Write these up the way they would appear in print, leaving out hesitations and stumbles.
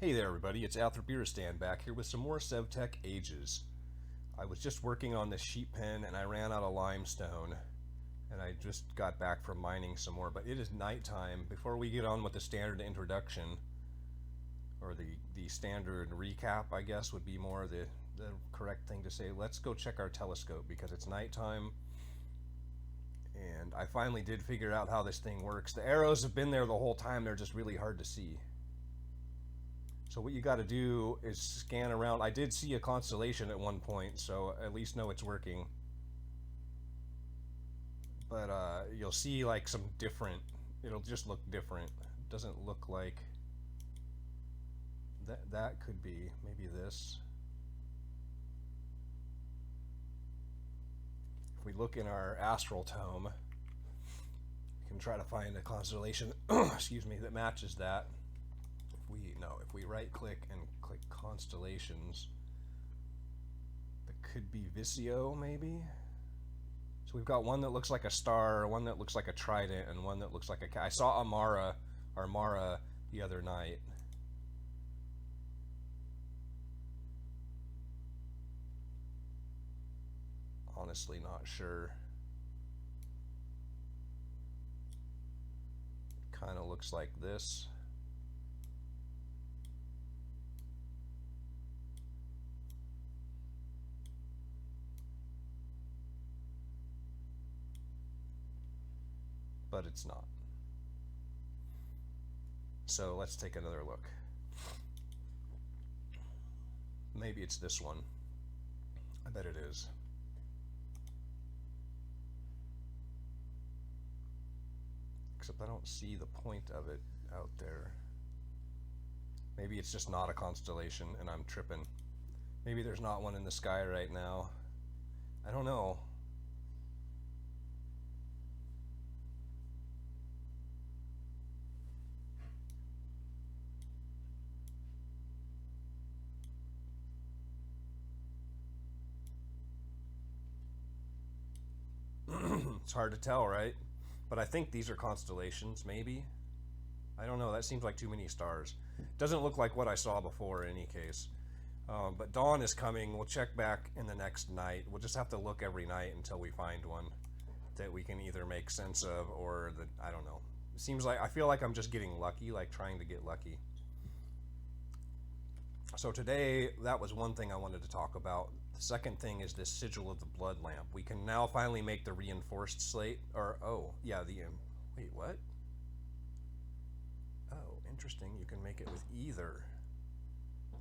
Hey there everybody, it's Althrabiristan back here with some more SevTech Ages. I was just working on this sheep pen and I ran out of limestone and I just got back from mining some more, but it is nighttime. Before we get on with the standard introduction, or the standard recap I guess would be more the correct thing to say, let's go check our telescope because it's nighttime and I finally did figure out how this thing works. The arrows have been there the whole time, they're just really hard to see. So what you got to do is scan around. I did see a constellation at one point, so at least know it's working. But you'll see like some different, it'll just look different. It doesn't look like that could be maybe this. If we look in our astral tome, we can try to find a constellation excuse me, that matches that. If we right click and click constellations, that could be Visio maybe. So we've got one that looks like a star, one that looks like a trident, and one that looks like a cat. I saw Mara the other night. Honestly not sure. Kind of looks like this. But it's not. So let's take another look. Maybe it's this one. I bet it is. Except I don't see the point of it out there. Maybe it's just not a constellation and I'm tripping. Maybe there's not one in the sky right now. I don't know. It's hard to tell, right? But I think these are constellations, maybe. I don't know, that seems like too many stars. Doesn't look like what I saw before in any case. But dawn is coming. We'll check back in the next night. We'll just have to look every night until we find one that we can either make sense of or that, I don't know. It seems like, I feel like I'm just getting lucky, like trying to get lucky. So today, that was one thing I wanted to talk about. The second thing is this sigil of the blood lamp. We can now finally make the reinforced slate, or, oh, yeah, wait, what? Oh, interesting, you can make it with either.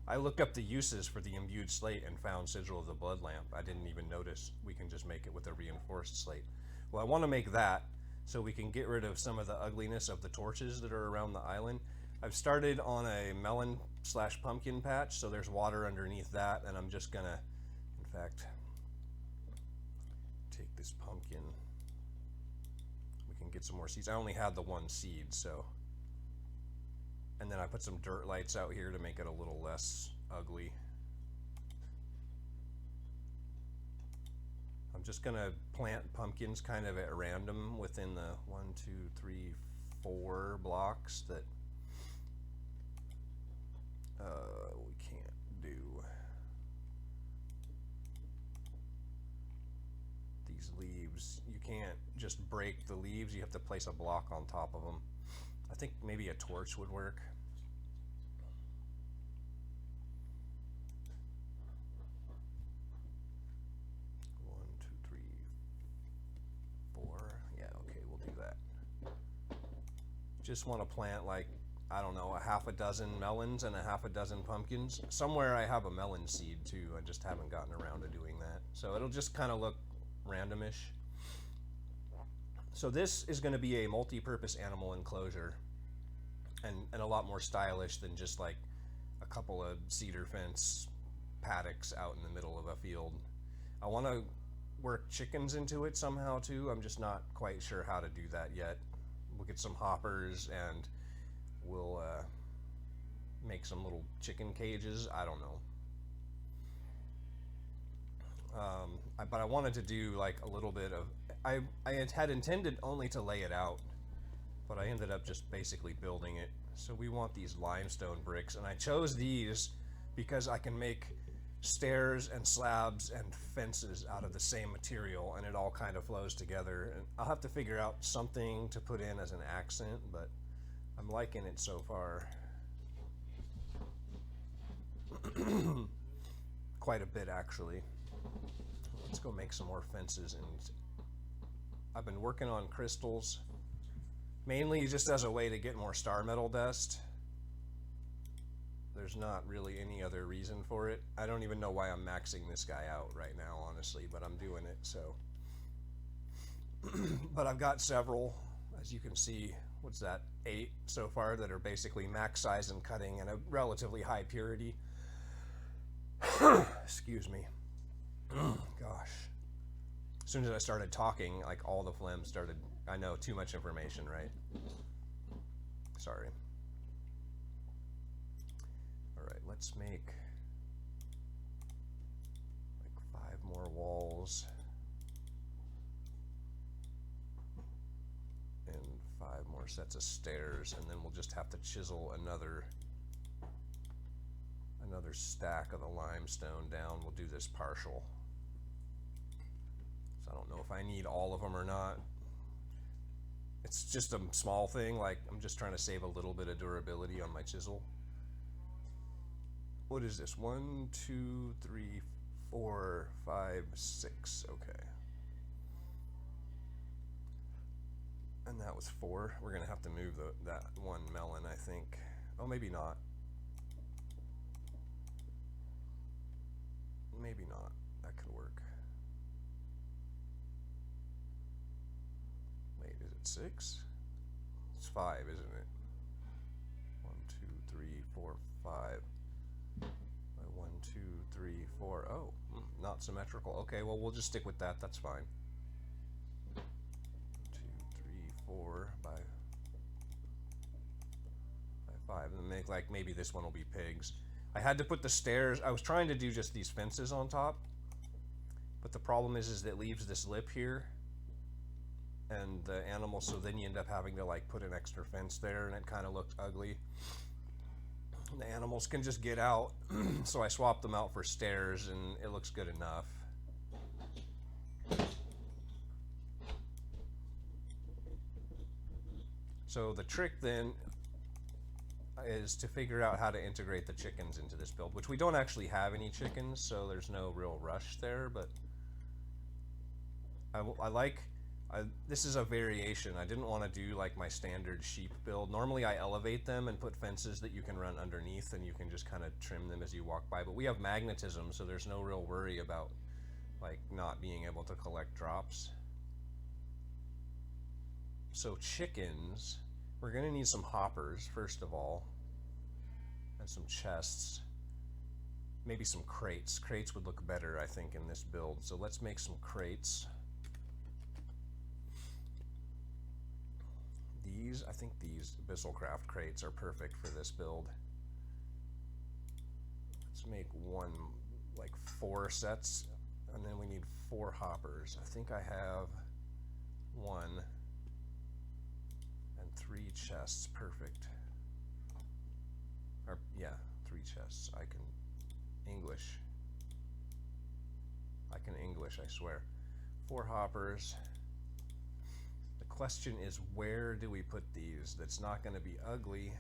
I looked up the uses for the imbued slate and found sigil of the blood lamp. I didn't even notice we can just make it with a reinforced slate. Well, I want to make that so we can get rid of some of the ugliness of the torches that are around the island. I've started on a melon/pumpkin patch, so there's water underneath that, and I'm just gonna, in fact, take this pumpkin. We can get some more seeds. I only had the one seed, so. And then I put some dirt lights out here to make it a little less ugly. I'm just gonna plant pumpkins kind of at random within the 1, 2, 3, 4 blocks that we can't do. These leaves, you can't just break the leaves, you have to place a block on top of them. I think maybe a torch would work. One, two, three, 4. Yeah, okay, we'll do that. Just want to plant like, I don't know, a half a dozen melons and a half a dozen pumpkins. Somewhere I have a melon seed too, I just haven't gotten around to doing that. So it'll just kind of look randomish. So this is going to be a multi-purpose animal enclosure and a lot more stylish than just like a couple of cedar fence paddocks out in the middle of a field. I want to work chickens into it somehow too. I'm just not quite sure how to do that yet. We'll get some hoppers and we'll make some little chicken cages. I don't know. But I wanted to do like a little bit of, I had intended only to lay it out, but I ended up just basically building it So we want these limestone bricks, and I chose these because I can make stairs and slabs and fences out of the same material, and it all kind of flows together. And I'll have to figure out something to put in as an accent, but I'm liking it so far. Quite a bit, actually. Let's go make some more fences. And I've been working on crystals, mainly just as a way to get more star metal dust. There's not really any other reason for it. I don't even know why I'm maxing this guy out right now, honestly, but I'm doing it, so. But I've got several, as you can see, what's that, 8 so far that are basically max size and cutting and a relatively high purity. Excuse me. Gosh. As soon as I started talking, like all the phlegm started. I know, too much information, right? Sorry. Alright, let's make like 5 more walls. And 5 more sets of stairs, and then we'll just have to chisel another stack of the limestone down. We'll do this partial. So I don't know if I need all of them or not. It's just a small thing, like I'm just trying to save a little bit of durability on my chisel. What is this? 1, 2, 3, 4, 5, 6. Okay. And that was 4. We're gonna have to move that one melon, I think. Oh, maybe not. Maybe not. That could work. Wait, is it 6? It's 5, isn't it? 1, 2, 3, 4, 5. 1, 2, 3, 4. Oh, not symmetrical. Okay, well, we'll just stick with that. That's fine. 2, 3, 4 by 5. And make like maybe this one will be pigs. I had to put the stairs. I was trying to do just these fences on top, but the problem is that it leaves this lip here, and the animals. So then you end up having to like put an extra fence there, and it kind of looked ugly. The animals can just get out, so I swapped them out for stairs, and it looks good enough. So the trick then is to figure out how to integrate the chickens into this build, which we don't actually have any chickens, so there's no real rush there, but this is a variation. I didn't want to do like my standard sheep build. Normally I elevate them and put fences that you can run underneath, and you can just kind of trim them as you walk by, but we have magnetism, so there's no real worry about like not being able to collect drops. So chickens, we're gonna need some hoppers first of all, and some chests, maybe some crates. Crates would look better, I think, in this build, so let's make some crates. I think these Abyssalcraft crates are perfect for this build. Let's make one, like 4 sets, and then we need 4 hoppers. I think I have 1 and 3 chests. Perfect. Or yeah, 3 chests. I can English, I swear. 4 hoppers. Question is, where do we put these that's not going to be ugly?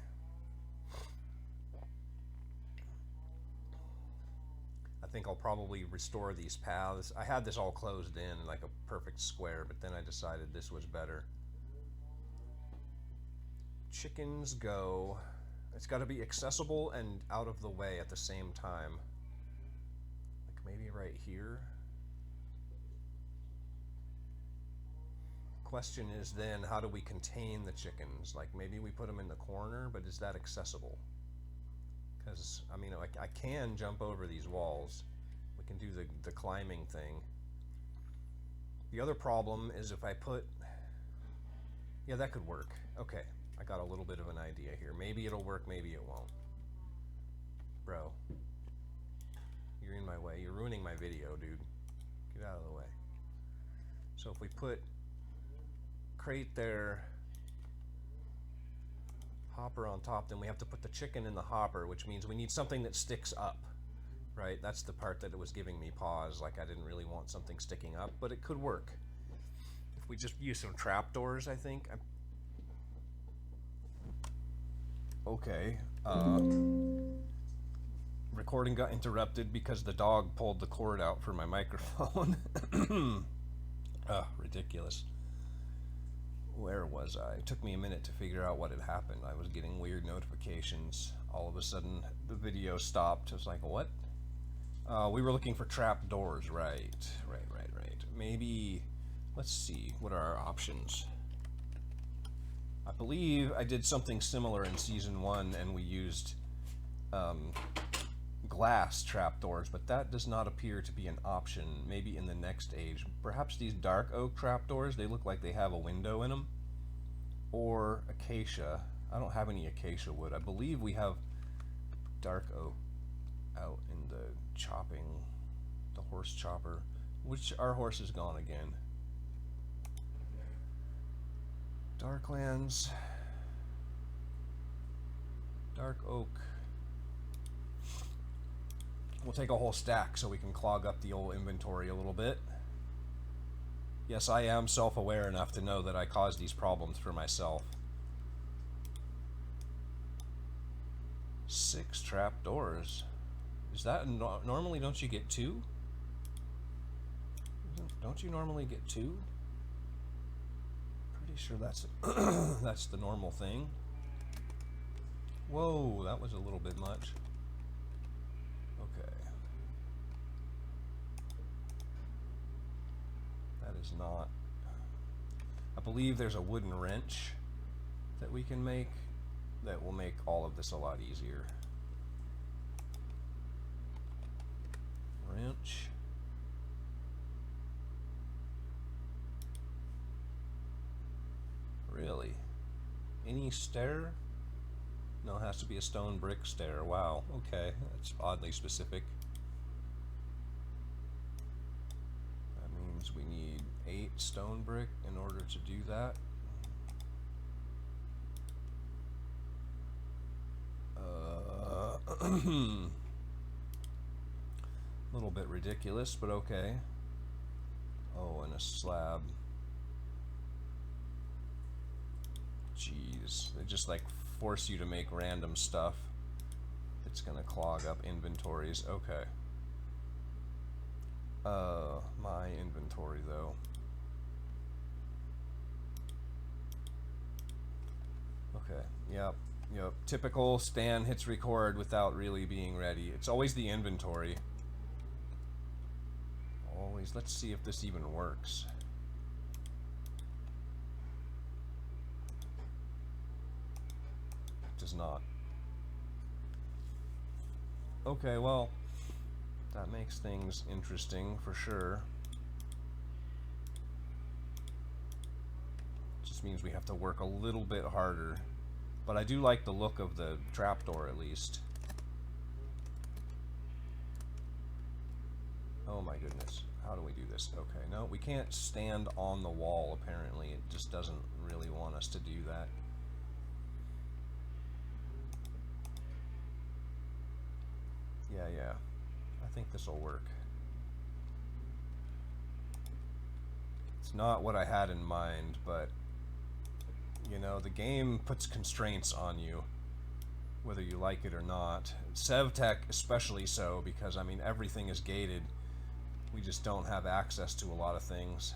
I think I'll probably restore these paths. I had this all closed in like a perfect square, but then I decided this was better. Chickens go. It's got to be accessible and out of the way at the same time. Like maybe right here. Question is then, how do we contain the chickens? Like maybe we put them in the corner, but is that accessible? Because I mean, I can jump over these walls. We can do the climbing thing. The other problem is if I put, yeah, that could work. Okay, I got a little bit of an idea here. Maybe it'll work, maybe it won't. Bro, you're in my way. You're ruining my video, dude. Get out of the way. So if we put crate there, hopper on top, then we have to put the chicken in the hopper, which means we need something that sticks up, right? That's the part that it was giving me pause, like I didn't really want something sticking up, but it could work. If we just use some trapdoors, I think. Okay. Recording got interrupted because the dog pulled the cord out for my microphone. Ridiculous. Where was I? It took me a minute to figure out what had happened. I was getting weird notifications. All of a sudden, the video stopped. I was like, what? We were looking for trap doors, right. Maybe, let's see, what are our options? I believe I did something similar in Season 1, and we used glass trapdoors, but that does not appear to be an option. Maybe in the next age. Perhaps these dark oak trapdoors, they look like they have a window in them. Or acacia. I don't have any acacia wood. I believe we have dark oak out in the chopping, the horse chopper, which our horse is gone again. Darklands, dark oak. We'll take a whole stack so we can clog up the old inventory a little bit. Yes, I am self-aware enough to know that I caused these problems for myself. 6 trapdoors. Is that normally, don't you get 2? Don't you normally get 2? Pretty sure that's that's the normal thing. Whoa, that was a little bit much. Okay. That is not... I believe there's a wooden wrench that we can make that will make all of this a lot easier. Wrench. Really? Any stair? No, it has to be a stone brick stair. Wow, okay, that's oddly specific. That means we need 8 stone brick in order to do that. A little bit ridiculous, but okay. Oh, and a slab. Jeez, they just like force you to make random stuff. It's gonna clog up inventories. Okay. My inventory though. Okay, yep. Typical Stan hits record without really being ready. It's always the inventory. Always. Let's see if this even works. It does not. Okay, well, that makes things interesting for sure. Just means we have to work a little bit harder. But I do like the look of the trapdoor at least. Oh my goodness. How do we do this? Okay, no, we can't stand on the wall apparently. It just doesn't really want us to do that. Yeah. I think this will work. It's not what I had in mind, but you know, the game puts constraints on you, whether you like it or not. SevTech especially so, because I mean everything is gated. We just don't have access to a lot of things.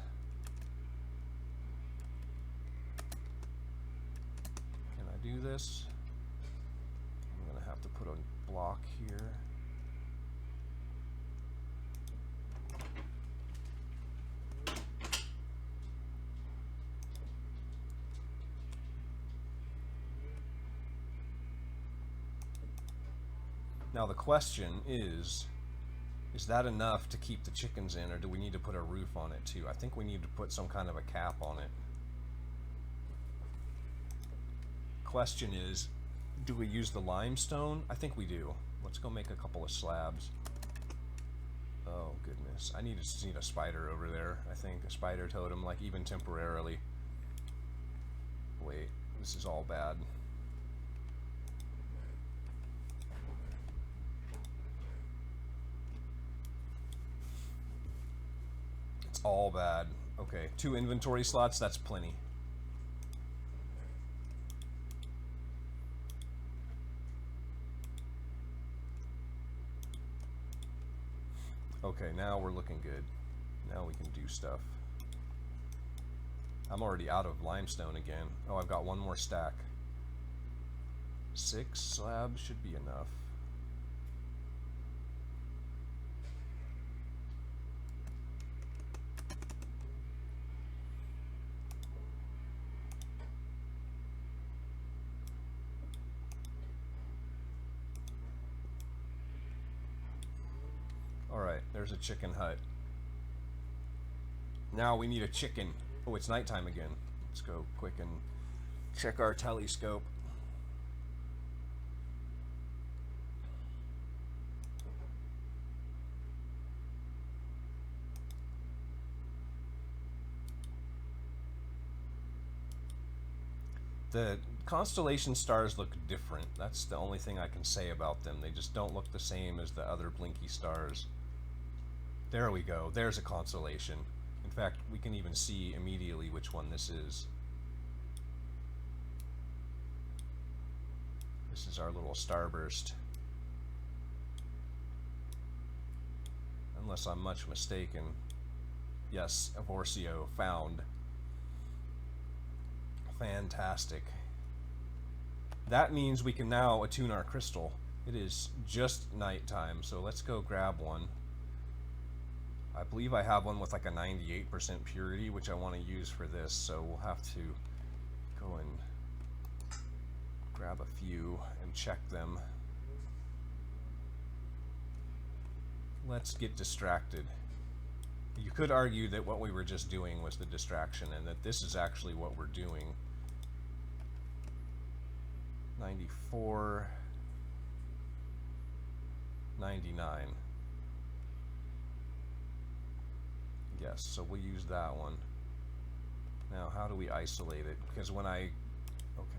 Can I do this? I'm gonna have to put a block here. Now the question is that enough to keep the chickens in, or do we need to put a roof on it too? I think we need to put some kind of a cap on it. Question is, do we use the limestone? I think we do. Let's go make a couple of slabs. Oh goodness, I just need a spider over there. I think a spider totem, like even temporarily. Wait, this is all bad. It's all bad. Okay, 2 inventory slots, that's plenty. Okay, now we're looking good. Now we can do stuff. I'm already out of limestone again. Oh, I've got 1 more stack. 6 slabs should be enough. Alright, there's a chicken hut. Now we need a chicken. Oh, it's nighttime again. Let's go quick and check our telescope. The constellation stars look different. That's the only thing I can say about them. They just don't look the same as the other blinky stars. There we go. There's a constellation. In fact, we can even see immediately which one this is. This is our little starburst. Unless I'm much mistaken. Yes, Evorcio found. Fantastic. That means we can now attune our crystal. It is just nighttime, so let's go grab one. I believe I have one with like a 98% purity, which I want to use for this, so we'll have to go and grab a few and check them. Let's get distracted. You could argue that what we were just doing was the distraction and that this is actually what we're doing. 94, 99. Yes, so we'll use that one. Now, how do we isolate it? Because when okay,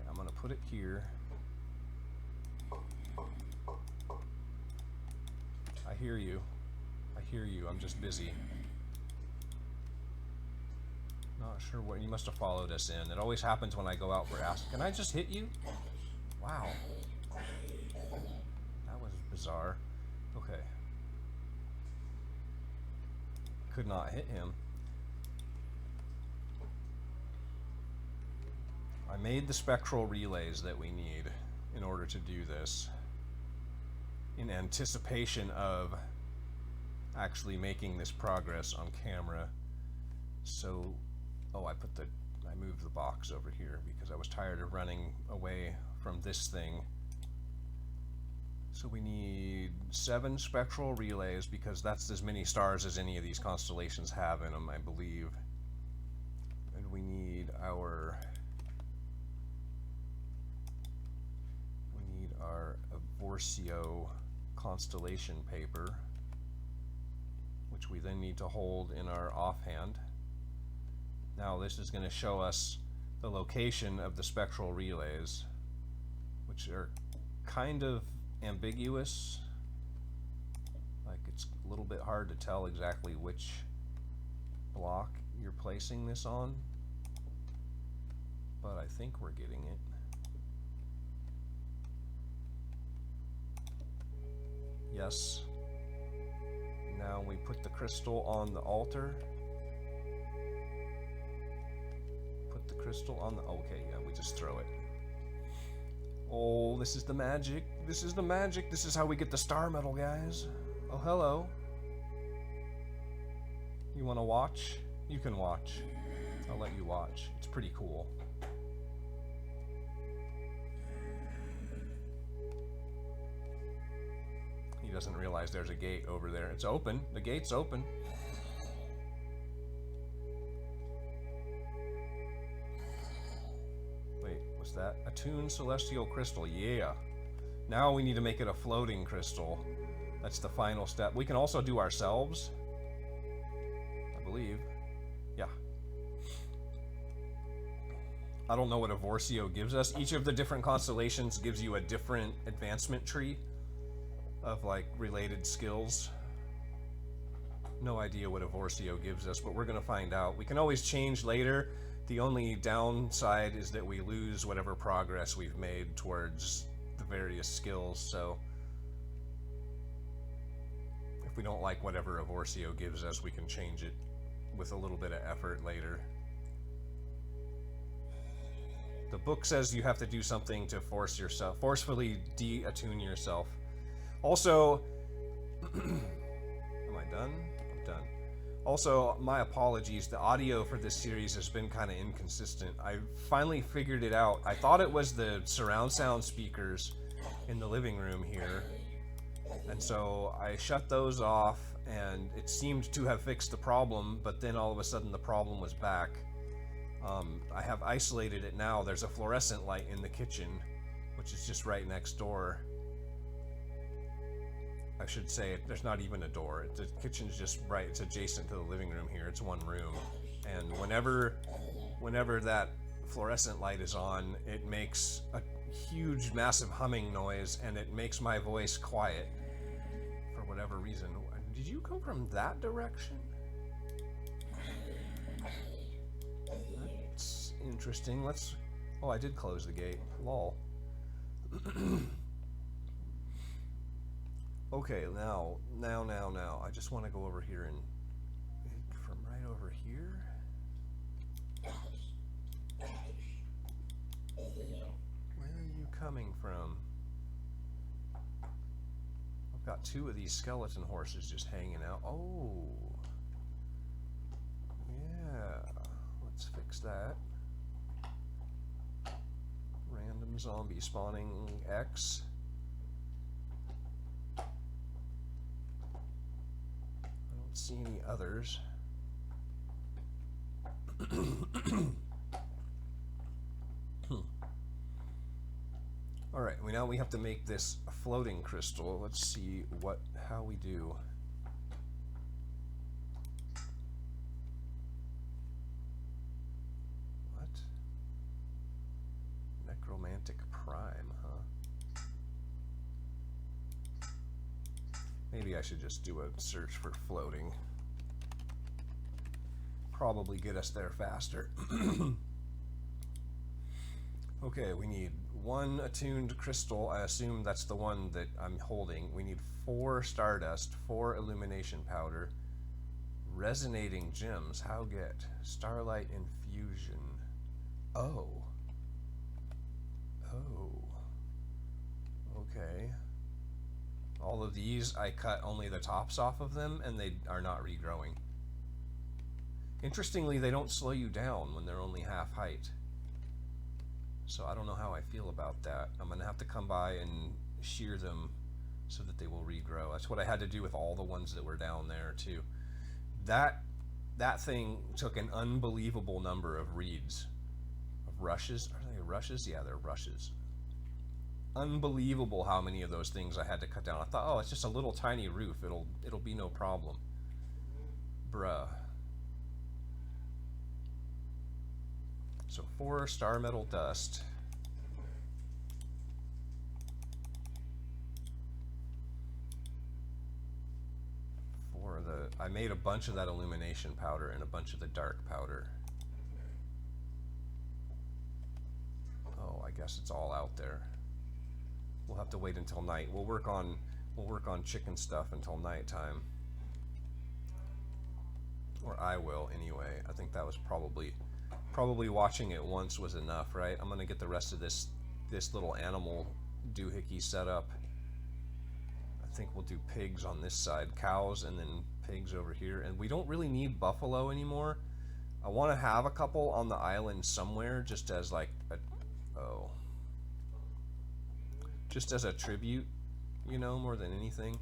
I'm going to put it here. I hear you. I hear you. I'm just busy. Not sure what. You must have followed us in. It always happens when I go out for ask. Can I just hit you? Wow. That was bizarre. Okay. Could not hit him. I made the spectral relays that we need in order to do this, in anticipation of actually making this progress on camera. So, oh, I moved the box over here because I was tired of running away from this thing. So we need 7 spectral relays because that's as many stars as any of these constellations have in them, I believe. And we need our Evorcio constellation paper, which we then need to hold in our offhand. Now this is going to show us the location of the spectral relays, which are kind of ambiguous. Like, it's a little bit hard to tell exactly which block you're placing this on, but I think we're getting it. Yes. Now we put the crystal on the altar. Put the crystal on the... Okay, yeah, we just throw it. Oh, this is the magic. This is the magic. This is how we get the star medal, guys. Oh, hello. You want to watch? You can watch. I'll let you watch. It's pretty cool. He doesn't realize there's a gate over there. It's open. The gate's open. Wait, was that? Attuned celestial crystal. Yeah. Now we need to make it a floating crystal. That's the final step. We can also do ourselves, I believe. Yeah. I don't know what Evorcio gives us. Each of the different constellations gives you a different advancement tree of like related skills. No idea what Evorsio gives us, but we're going to find out. We can always change later. The only downside is that we lose whatever progress we've made towards the various skills, so if we don't like whatever Evorsio gives us, we can change it with a little bit of effort later. The book says you have to do something to forcefully de-attune yourself. Also, am I done? I'm done. Also, my apologies, the audio for this series has been kind of inconsistent. I finally figured it out. I thought it was the surround sound speakers in the living room here. And so I shut those off, and it seemed to have fixed the problem, but then all of a sudden the problem was back. I have isolated it now. There's a fluorescent light in the kitchen, which is just right next door. I should say there's not even a door. The kitchen's just right. It's adjacent to the living room here. It's one room, and whenever that fluorescent light is on, it makes a huge, massive humming noise, and it makes my voice quiet for whatever reason. Did you come from that direction? That's interesting. Let's. Oh, I did close the gate. Lol. Okay, now. I just want to go over here and from right over here. Where are you coming from? I've got two of these skeleton horses just hanging out. Oh, yeah. Let's fix that. Random zombie spawning X. See any others. Alright, now we have to make this a floating crystal. Let's see how we do. What? Necromantic Prime, huh? Maybe I should just do a search for floating. Probably get us there faster. Okay, we need one attuned crystal. I assume that's the one that I'm holding. We need 4 stardust, 4 illumination powder, resonating gems. How get? Starlight infusion. Oh. Okay. All of these, I cut only the tops off of them, and they are not regrowing. Interestingly, they don't slow you down when they're only half height. So I don't know how I feel about that. I'm going to have to come by and shear them so that they will regrow. That's what I had to do with all the ones that were down there, too. That thing took an unbelievable number of reeds. Of rushes? Are they rushes? Yeah, they're rushes. Unbelievable how many of those things I had to cut down. I thought, oh, it's just a little tiny roof. It'll be no problem. Bruh. So 4 star metal dust. I made a bunch of that illumination powder and a bunch of the dark powder. Oh, I guess it's all out there. We'll have to wait until night. We'll work on chicken stuff until nighttime. Or I will anyway. I think that was probably watching it once was enough, right? I'm gonna get the rest of this little animal doohickey set up. I think we'll do pigs on this side, cows, and then pigs over here. And we don't really need buffalo anymore. I want to have a couple on the island somewhere, just as like just as a tribute, you know, more than anything.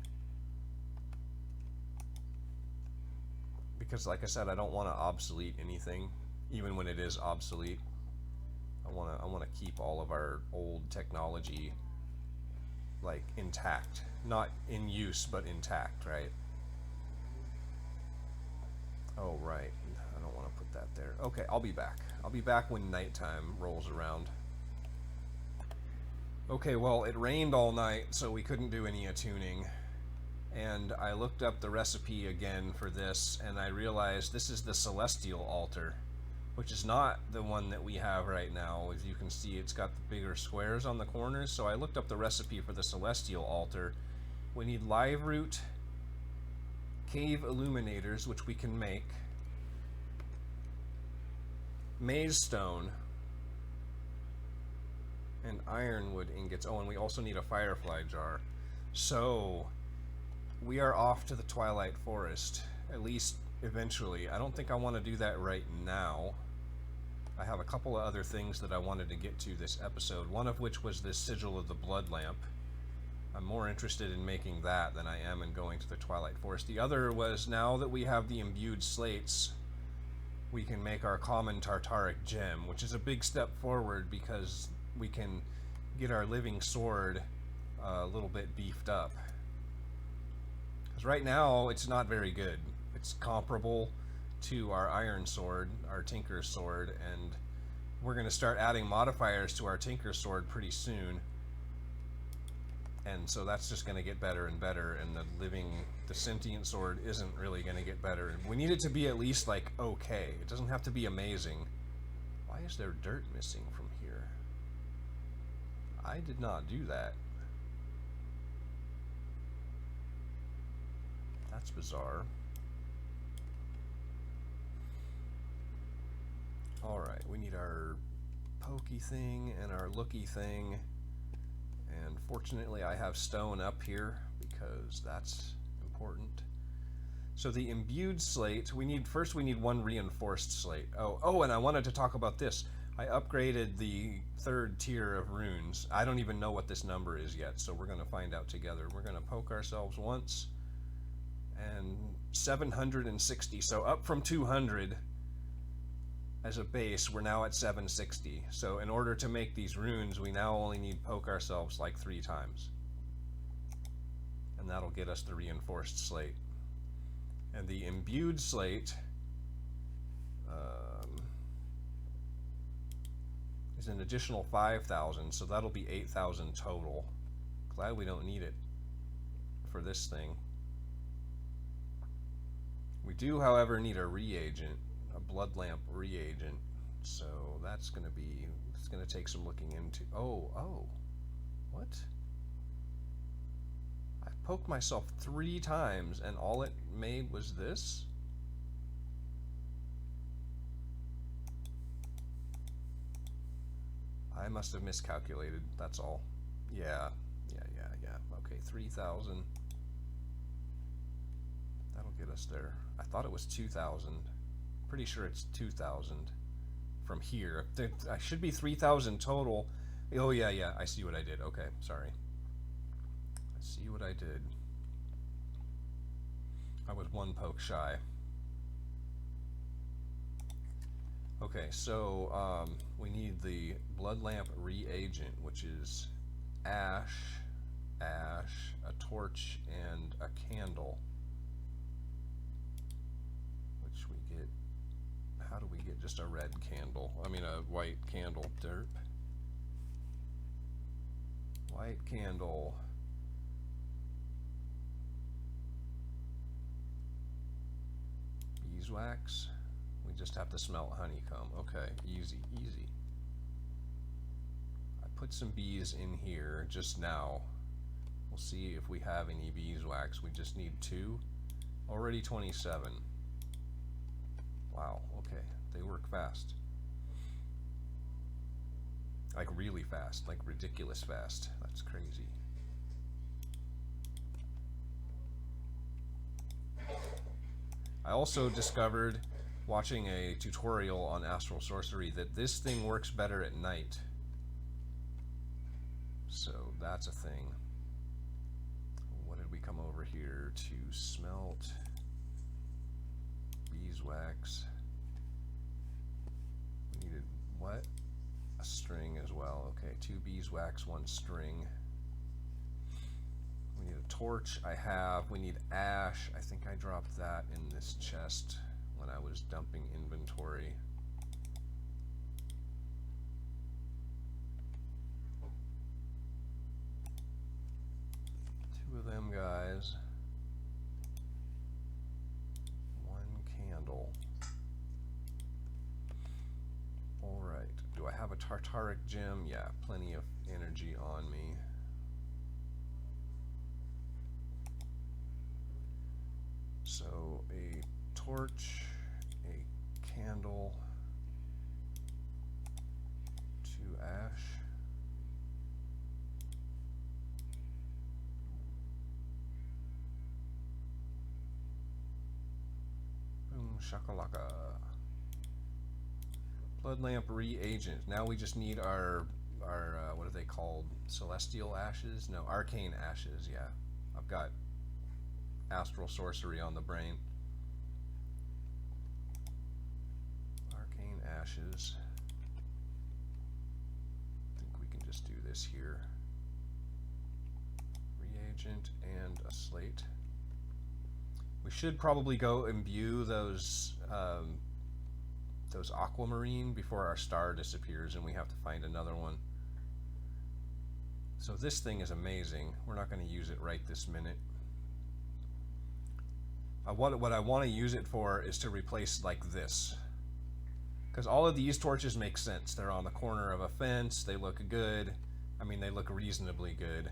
Because like I said, I don't want to obsolete anything, even when it is obsolete. I want to keep all of our old technology like intact, not in use, but intact, right? Oh, right. I don't want to put that there. Okay, I'll be back. I'll be back when nighttime rolls around. Okay, well, it rained all night, so we couldn't do any attuning. And I looked up the recipe again for this, and I realized this is the celestial altar, which is not the one that we have right now. As you can see, it's got the bigger squares on the corners. So I looked up the recipe for the celestial altar. We need live root, cave illuminators, which we can make, maize stone, and ironwood ingots. Oh, and we also need a firefly jar. So we are off to the Twilight Forest, at least eventually. I don't think I want to do that right now. I have a couple of other things that I wanted to get to this episode, one of which was this Sigil of the Blood Lamp. I'm more interested in making that than I am in going to the Twilight Forest. The other was, now that we have the imbued slates, we can make our common Tartaric gem, which is a big step forward because we can get our living sword a little bit beefed up. Because right now, it's not very good. It's comparable to our iron sword, our Tinker's sword, and we're going to start adding modifiers to our Tinker's sword pretty soon. And so that's just going to get better and better, and the sentient sword isn't really going to get better. We need it to be at least, like, okay. It doesn't have to be amazing. Why is there dirt missing from here? I did not do that. That's bizarre. Alright, we need our pokey thing and our looky thing. And fortunately I have stone up here because that's important. So the imbued slate, first we need one reinforced slate. Oh, and I wanted to talk about this. I upgraded the 3rd tier of runes. I don't even know what this number is yet, so we're going to find out together. We're going to poke ourselves once, and 760. So up from 200 as a base, we're now at 760. So in order to make these runes, we now only need poke ourselves like 3 times. And that'll get us the reinforced slate. And the imbued slate is an additional 5,000, so that'll be 8,000 total. Glad we don't need it for this thing. We do, however, need a reagent, a blood lamp reagent, so it's going to take some looking into. Oh, what? I poked myself 3 times and all it made was this? I must have miscalculated, that's all. Yeah. Okay, 3,000. That'll get us there. I thought it was 2,000. Pretty sure it's 2,000 from here. I should be 3,000 total. Oh yeah, I see what I did. Okay, sorry. I see what I did. I was 1 poke shy. Okay, so we need the blood lamp reagent, which is ash, a torch, and a candle. Which we get. How do we get just a red candle? I mean a white candle. Derp. White candle. Beeswax. We just have to smelt honeycomb. Okay, easy. I put some bees in here just now. We'll see if we have any beeswax. We just need 2. Already 27. Wow, okay. They work fast. Like really fast. Like ridiculous fast. That's crazy. I also discovered, watching a tutorial on astral sorcery, that this thing works better at night. So that's a thing. What did we come over here to smelt? Beeswax. We needed what? A string as well. Okay, 2 beeswax, 1 string. We need a torch. We need ash. I think I dropped that in this chest when I was dumping inventory. 2 of them guys. Tartaric gem, yeah, plenty of energy on me. So a torch, a candle, 2 ash. Boom shakalaka. Blood lamp reagent. Now we just need our what are they called? Celestial ashes? No, arcane ashes. Yeah, I've got astral sorcery on the brain. Arcane ashes. I think we can just do this here. Reagent and a slate. We should probably go imbue those aquamarine before our star disappears and we have to find another one. So this thing is amazing. We're not going to use it right this minute. What I want to use it for is to replace like this. Because all of these torches make sense. They're on the corner of a fence. They look good. I mean, they look reasonably good.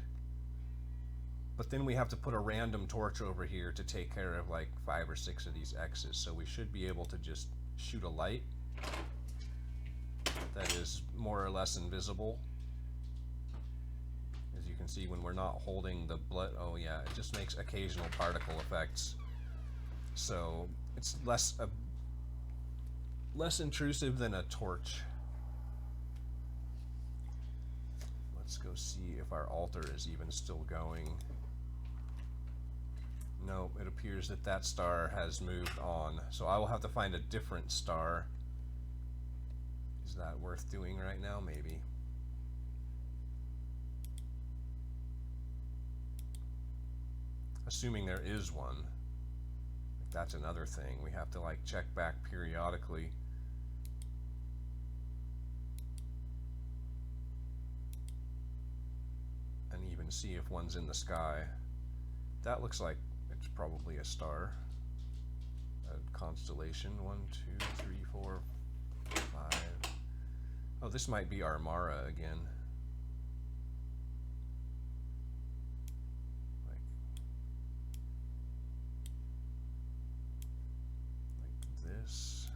But then we have to put a random torch over here to take care of like 5 or 6 of these X's. So we should be able to just shoot a light that is more or less invisible. As you can see, when we're not holding the blood, oh yeah, it just makes occasional particle effects. So it's less intrusive than a torch. Let's go see if our altar is even still going. No, it appears that that star has moved on. So I will have to find a different star. Is that worth doing right now? Maybe. Assuming there is one. That's another thing. We have to like check back periodically. And even see if one's in the sky. That looks like it's probably a star. A constellation. 1, 2, 3, 4, 5. Oh, this might be Armara again. Like this.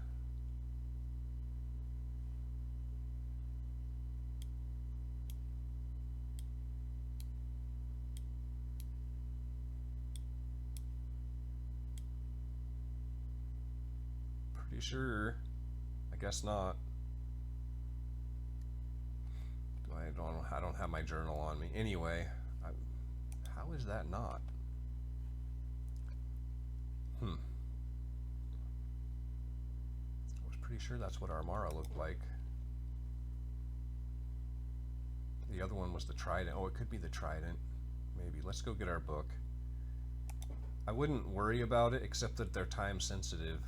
Pretty sure. I guess not. I don't have my journal on me. Anyway, how is that not? I was pretty sure that's what Armara looked like. The other one was the Trident. Oh, it could be the Trident. Maybe. Let's go get our book. I wouldn't worry about it, except that they're time sensitive.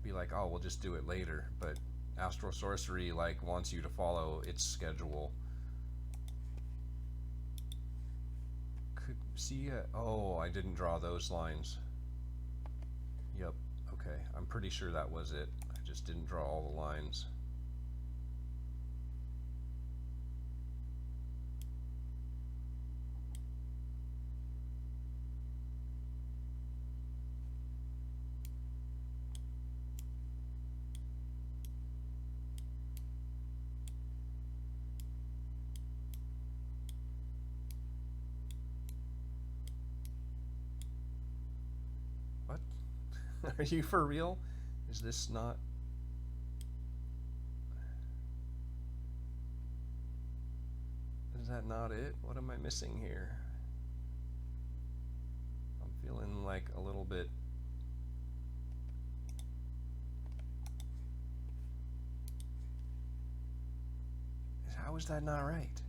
Be like, oh, we'll just do it later. But Astral Sorcery like wants you to follow its schedule. Could see oh, I didn't draw those lines. Yep, okay. I'm pretty sure that was it. I just didn't draw all the lines. Are you for real? Is this not? Is that not it? What am I missing here? I'm feeling like a little bit. How is that not right?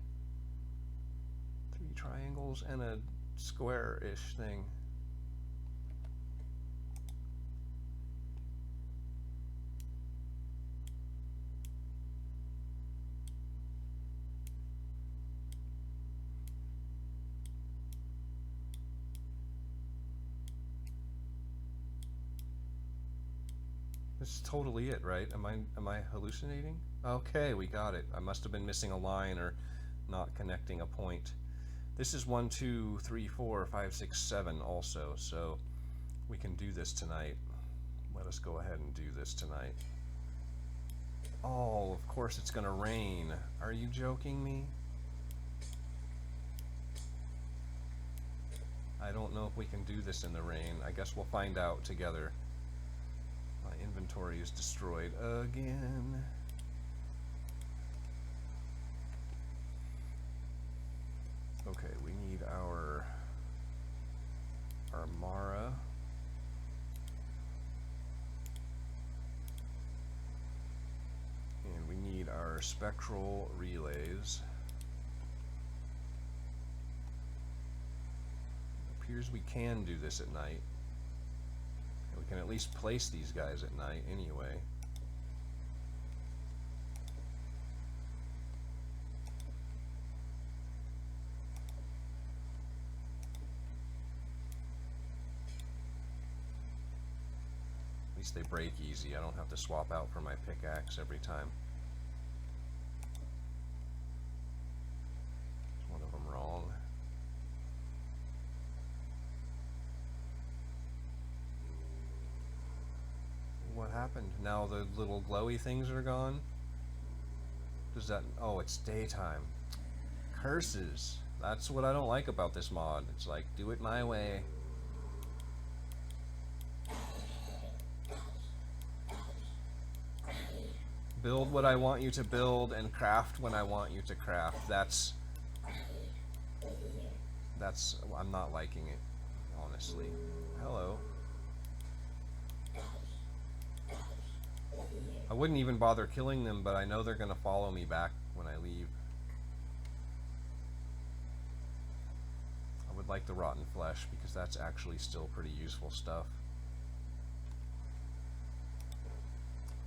3 triangles and a square-ish thing. This is totally it, right? Am I hallucinating? Okay, we got it. I must have been missing a line or not connecting a point. This is 1, 2, 3, 4, 5, 6, 7 also, so we can do this tonight. Let us go ahead and do this tonight. Oh, of course it's gonna rain. Are you joking me? I don't know if we can do this in the rain. I guess we'll find out together. My inventory is destroyed again. Okay, we need our Mara. And we need our spectral relays. It appears we can do this at night. And we can at least place these guys at night anyway. They break easy. I don't have to swap out for my pickaxe every time. Is one of them wrong? What happened? Now the little glowy things are gone? Does that... Oh, it's daytime. Curses. That's what I don't like about this mod. It's like, do it my way. Build what I want you to build and craft when I want you to craft. That's I'm not liking it, honestly. Hello. I wouldn't even bother killing them, but I know they're gonna follow me back when I leave. I would like the rotten flesh because that's actually still pretty useful stuff.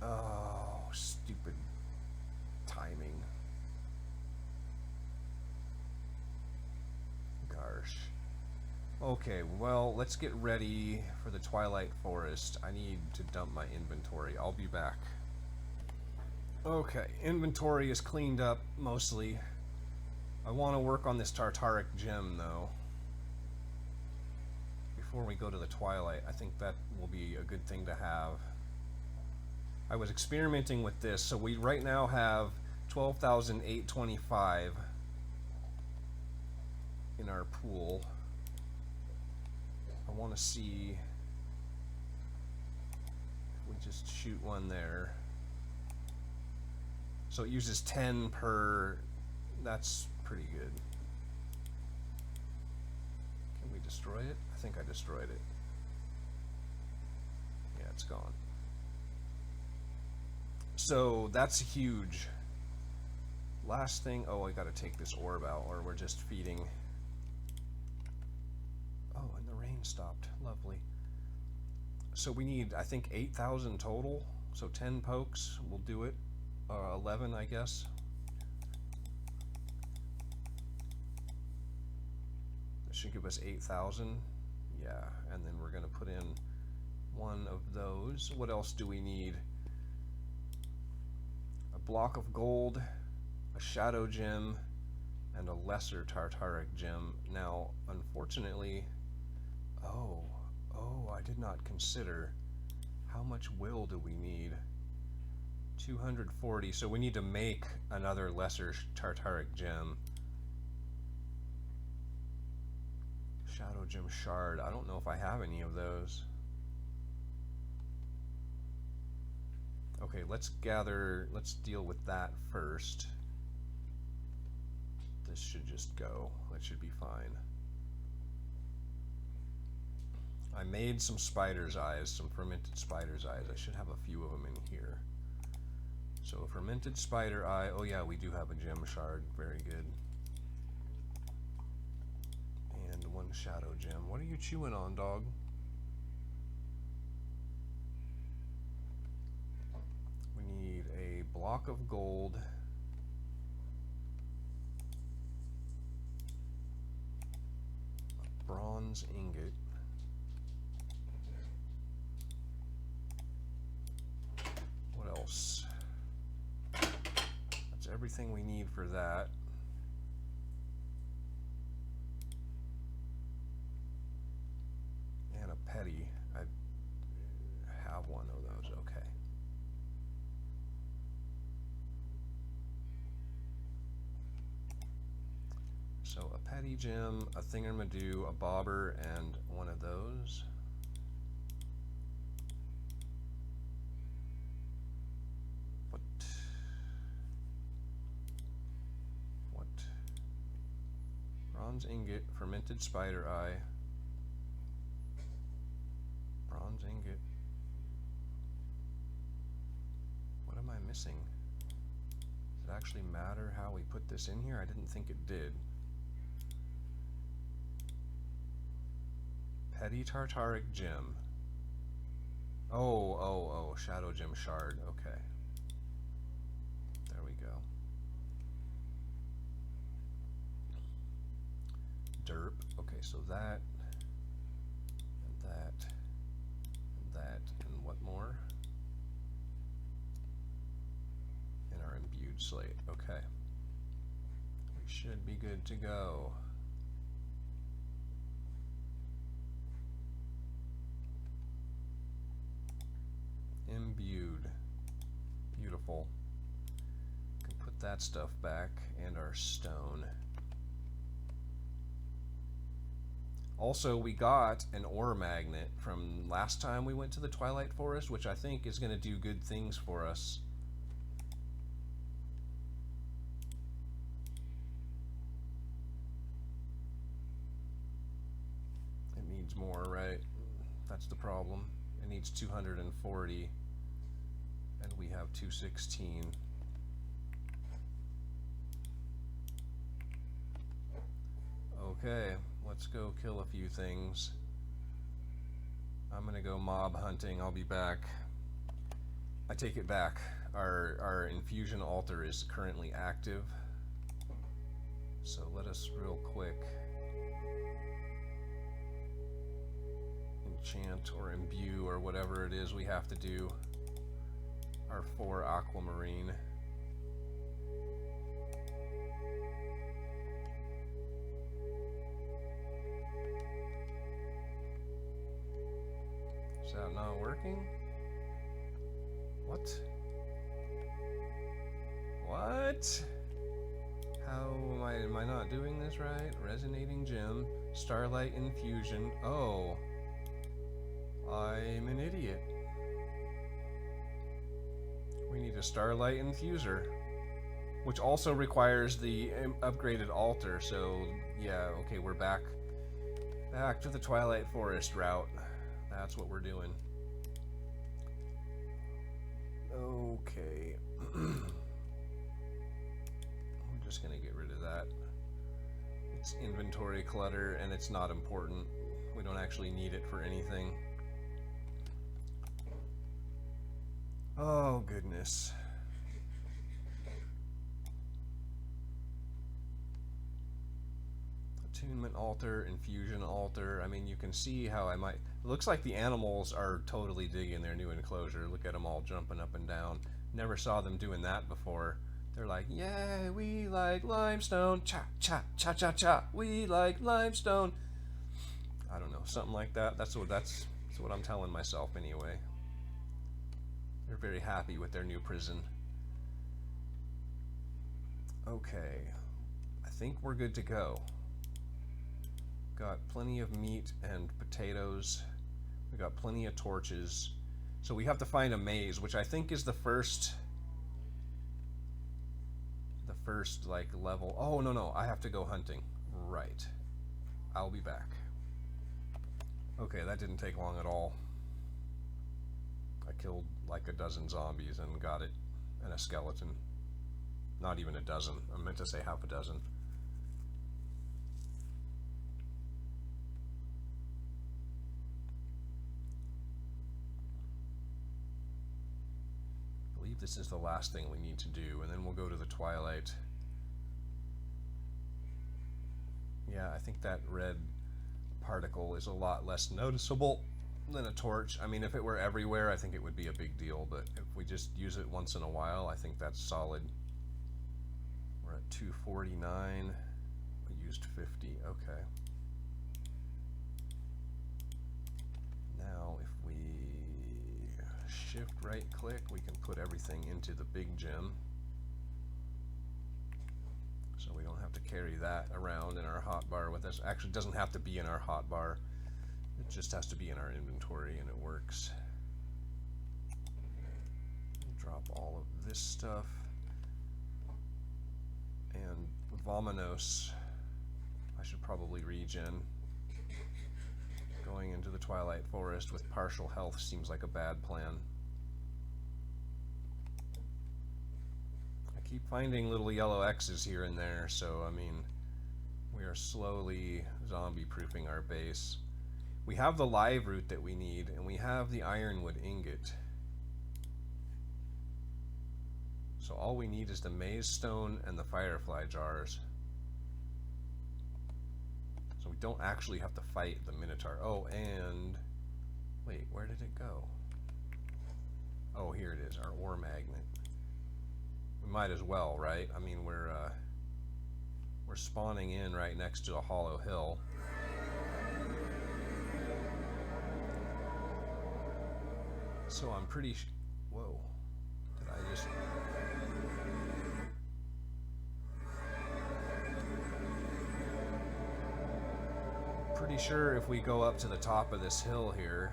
Oh, stupid timing. Gosh. Okay, well, let's get ready for the Twilight Forest. I need to dump my inventory. I'll be back. Okay, inventory is cleaned up, mostly. I want to work on this Tartaric gem, though. Before we go to the Twilight, I think that will be a good thing to have. I was experimenting with this, so we right now have 12,825 in our pool. I want to see if we just shoot one there. So it uses 10 per, that's pretty good. Can we destroy it? I think I destroyed it. Yeah, it's gone. So that's huge. Last thing, oh, I gotta take this orb out or we're just feeding. Oh, and the rain stopped, lovely. So we need, I think, 8,000 total, so 10 pokes will do it, 11 I guess. That should give us 8,000, yeah, and then we're gonna put in one of those. What else do we need? Block of gold, a shadow gem, and a lesser Tartaric gem. Now, unfortunately, oh, I did not consider how much will do we need? 240, so we need to make another lesser Tartaric gem. Shadow gem shard, I don't know if I have any of those. Okay, let's deal with that first. This should just go. That should be fine. I made some spider's eyes, some fermented spider's eyes. I should have a few of them in here. So a fermented spider eye. Oh yeah, we do have a gem shard. Very good. And one shadow gem. What are you chewing on, dog? Need a block of gold, a bronze ingot, else. That's everything we need for that. And a petty. I have one of those, okay. So a petty gem, a thingamadoo, a bobber, and one of those. What? Bronze ingot, fermented spider eye. Bronze ingot. What am I missing? Does it actually matter how we put this in here? I didn't think it did. Petty Tartaric Gem. Oh, Shadow Gem Shard. Okay. There we go. Derp. Okay, so that, and that, and that, and what more? And our imbued slate. Okay. We should be good to go. Imbued. Beautiful. Can put that stuff back, and our stone. Also, we got an ore magnet from last time we went to the Twilight Forest, which I think is going to do good things for us. It needs more, right? That's the problem. It needs 240, and we have 216. Okay, let's go kill a few things. I'm gonna go mob hunting. I'll be back. I take it back. Our infusion altar is currently active, so let us real quick enchant or imbue or whatever it is we have to do our 4 aquamarine. Is that not working? What? What? How am I not doing this right? Resonating gem, starlight infusion. Oh, I'm an idiot. We need a starlight infuser, which also requires the upgraded altar. So yeah, okay, we're back to the Twilight Forest route. That's what we're doing. Okay. I'm just gonna get rid of that. It's inventory clutter and it's not important. We don't actually need it for anything. Oh, goodness. Attunement altar, infusion altar. I mean, you can see how I might... It looks like the animals are totally digging their new enclosure. Look at them all jumping up and down. Never saw them doing that before. They're like, yeah, we like limestone. Cha, cha, cha, cha, cha. We like limestone. I don't know, something like that. That's what I'm telling myself anyway. They're very happy with their new prison. Okay, I think we're good to go. Got plenty of meat and potatoes. We got plenty of torches. So we have to find a maze, which I think is the first like level. Oh, no, I have to go hunting. Right. I'll be back. Okay, that didn't take long at all. I killed like a dozen zombies and got it, and a skeleton. Not even a dozen. I meant to say half a dozen. I believe this is the last thing we need to do, and then we'll go to the Twilight. Yeah, I think that red particle is a lot less noticeable. than a torch. I mean, if it were everywhere, I think it would be a big deal, but if we just use it once in a while, I think that's solid. We're at 249. We used 50. Okay. Now, if we shift right click, we can put everything into the big gem. So we don't have to carry that around in our hotbar with us. Actually, it doesn't have to be in our hotbar. It just has to be in our inventory and it works. Drop all of this stuff. And Vominos, I should probably regen. Going into the Twilight Forest with partial health seems like a bad plan. I keep finding little yellow X's here and there, so I mean, we are slowly zombie-proofing our base. We have the live root that we need, and we have the ironwood ingot. So all we need is the maze stone and the firefly jars. So we don't actually have to fight the Minotaur. Oh, and wait, where did it go? Oh, here it is, our ore magnet. We might as well, right? I mean, we're spawning in right next to a hollow hill. So I'm pretty whoa. Did I just... Pretty sure if we go up to the top of this hill here,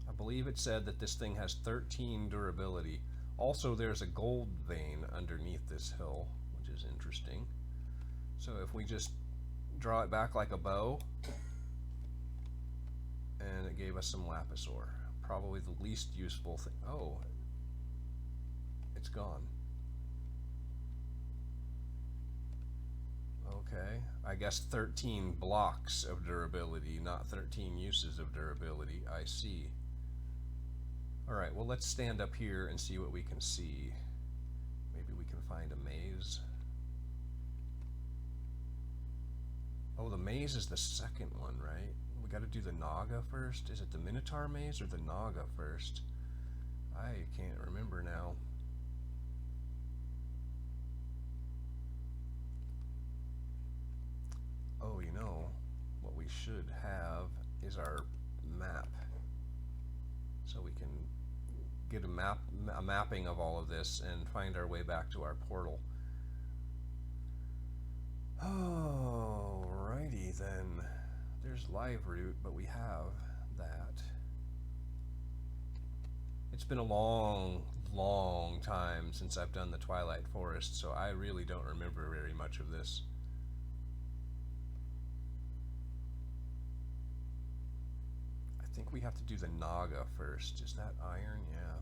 I believe it said that this thing has 13 durability. Also, there's a gold vein underneath this hill, which is interesting. So if we just draw it back like a bow, and it gave us some lapis ore. Probably the least useful thing. Oh, it's gone. Okay, I guess 13 blocks of durability, not 13 uses of durability. I see. Alright, well, let's stand up here and see what we can see. Maybe we can find a maze. Oh, the maze is the second one, right? We gotta do the Naga first. Is it the Minotaur maze or the Naga first? I can't remember now. Oh, you know, what we should have is our map. So we can get a mapping of all of this and find our way back to our portal. Alrighty then. There's live root, but we have that. It's been a long time since I've done the Twilight Forest, so I really don't remember very much of this. I think we have to do the Naga first. Is that iron? Yeah.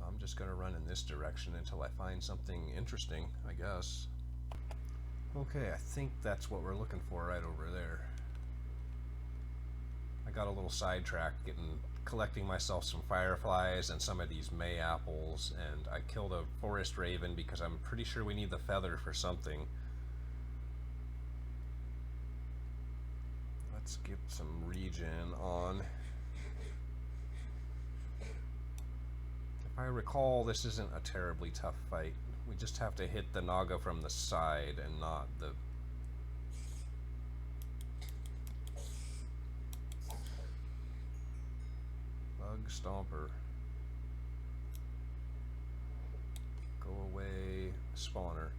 I'm just gonna run in this direction until I find something interesting, I guess. Okay, I think that's what we're looking for right over there. I got a little sidetracked collecting myself some fireflies and some of these May apples, and I killed a forest raven because I'm pretty sure we need the feather for something. Let's get some regen on. If I recall, this isn't a terribly tough fight. We just have to hit the Naga from the side and not the... Bug Stomper. Go away, spawner.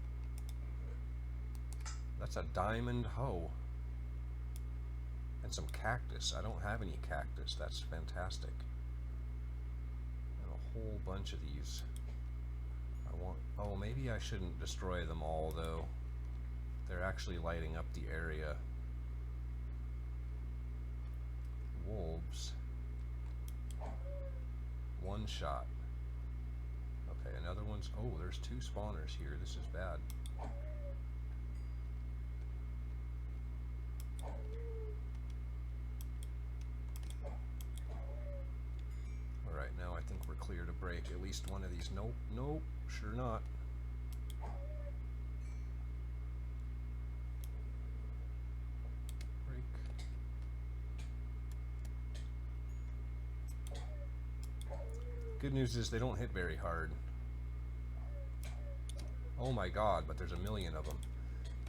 That's a diamond hoe. And some cactus. I don't have any cactus. That's fantastic. And a whole bunch of these. Oh, maybe I shouldn't destroy them all, though. They're actually lighting up the area. Wolves. One shot. Okay, another one's... Oh, there's two spawners here. This is bad. Alright, now I think we're clear to break at least one of these. Nope, nope, sure not. Good news is they don't hit very hard. Oh my god, but there's a million of them.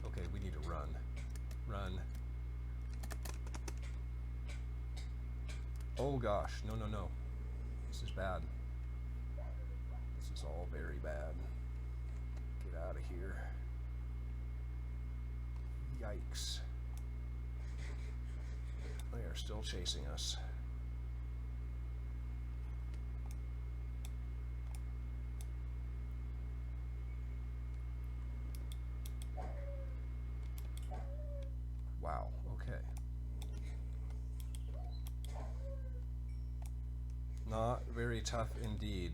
Okay, we need to run. Run. Oh gosh, no, no, no. This is bad. This is all very bad. Get out of here. Yikes. They are still chasing us. Wow, okay. Not very tough indeed.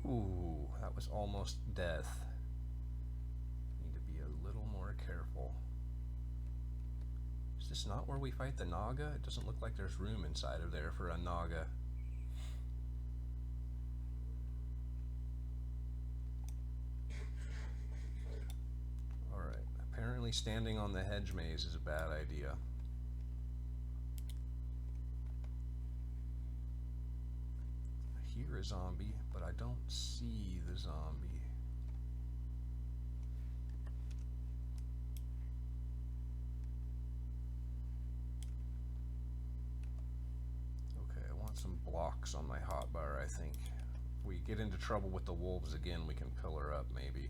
Ooh, that was almost death. Need to be a little more careful. Is this not where we fight the Naga? It doesn't look like there's room inside of there for a Naga. Alright, apparently standing on the hedge maze is a bad idea. I hear a zombie, but I don't see the zombie. Okay, I want some blocks on my hotbar, I think. If we get into trouble with the wolves again, we can pillar up, maybe.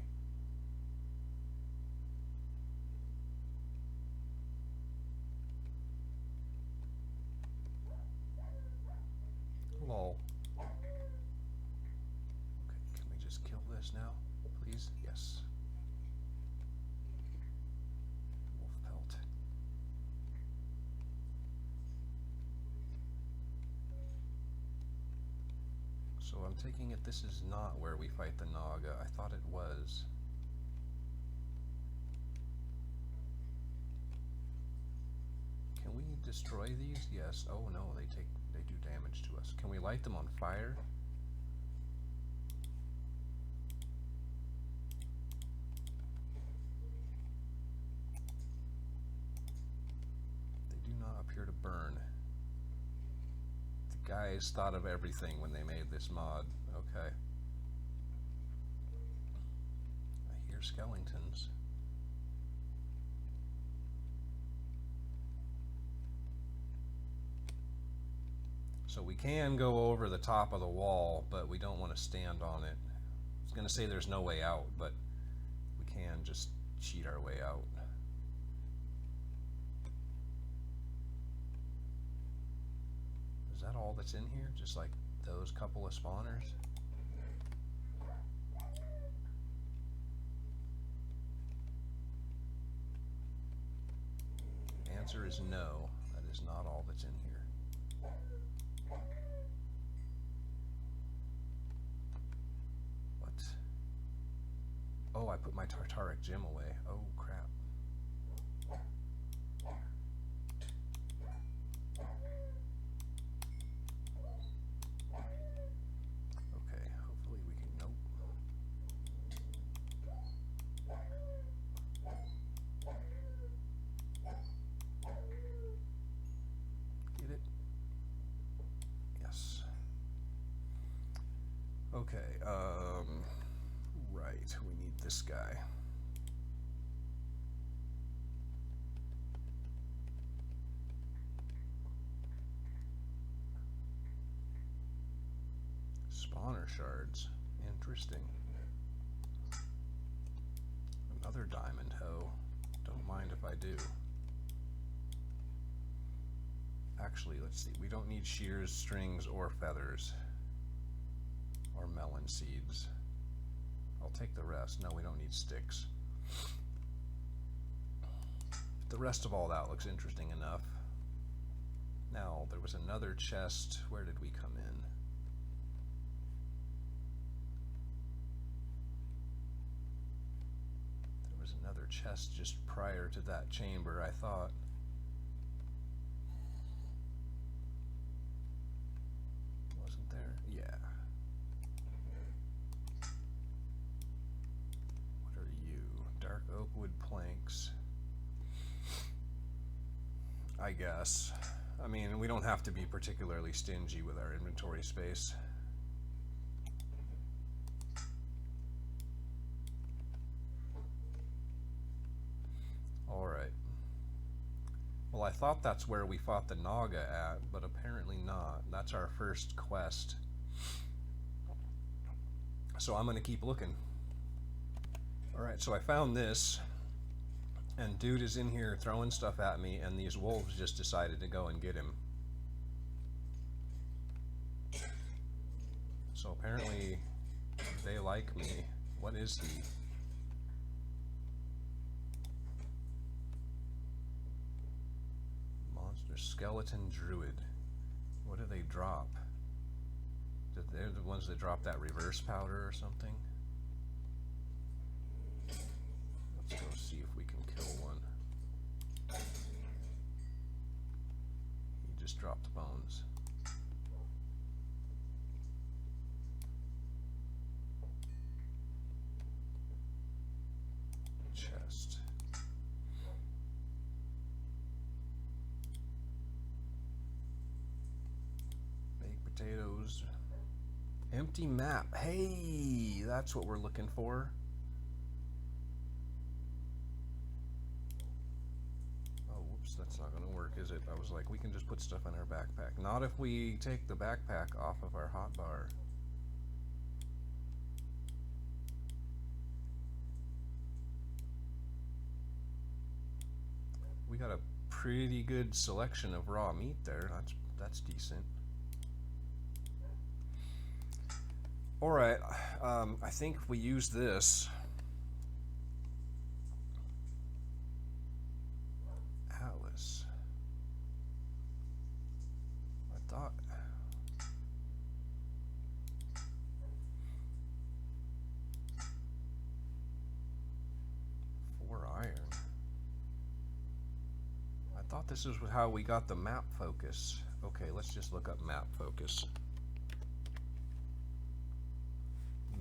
Lol. Okay, can we just kill this now, please? Yes. Wolf pelt. So I'm taking it this is not where we fight the Naga. I thought it was. Can we destroy these? Yes. Oh no, they do damage to us. Can we light them on fire? They do not appear to burn. The guys thought of everything when they made this mod. Okay. I hear skeletons. So we can go over the top of the wall, but we don't want to stand on it. I was going to say there's no way out, but we can just cheat our way out. Is that all that's in here? Just like those couple of spawners? Answer is no. That is not all that's in here. Oh, I put my Tartaric gem away. Oh, crap. Okay, hopefully we can... Nope. Get it? Yes. Okay, right, we need this guy. Spawner shards. Interesting. Another diamond hoe. Don't mind if I do. Actually, let's see. We don't need shears, strings, or feathers. Or melon seeds. I'll take the rest. No, we don't need sticks. The rest of all that looks interesting enough. Now, there was another chest. Where did we come in? There was another chest just prior to that chamber, I thought. Wasn't there? Yeah. Dark oak wood planks. I guess. I mean, we don't have to be particularly stingy with our inventory space. Alright. Well, I thought that's where we fought the Naga at, but apparently not. That's our first quest. So I'm going to keep looking. Alright, so I found this, and dude is in here throwing stuff at me, and these wolves just decided to go and get him. So apparently they like me. What is he? Monster skeleton druid. What do they drop? They're the ones that drop that reverse powder or something? Let's go see if we can kill one. He just dropped bones. Chest. Baked potatoes. Empty map. Hey, that's what we're looking for. Oh, whoops, that's not going to work, is it? I was like, we can just put stuff in our backpack. Not if we take the backpack off of our hotbar. We got a pretty good selection of raw meat there. That's decent. Alright, I think if we use this, Atlas, I thought, I thought this is how we got the map focus. Okay, let's just look up map focus.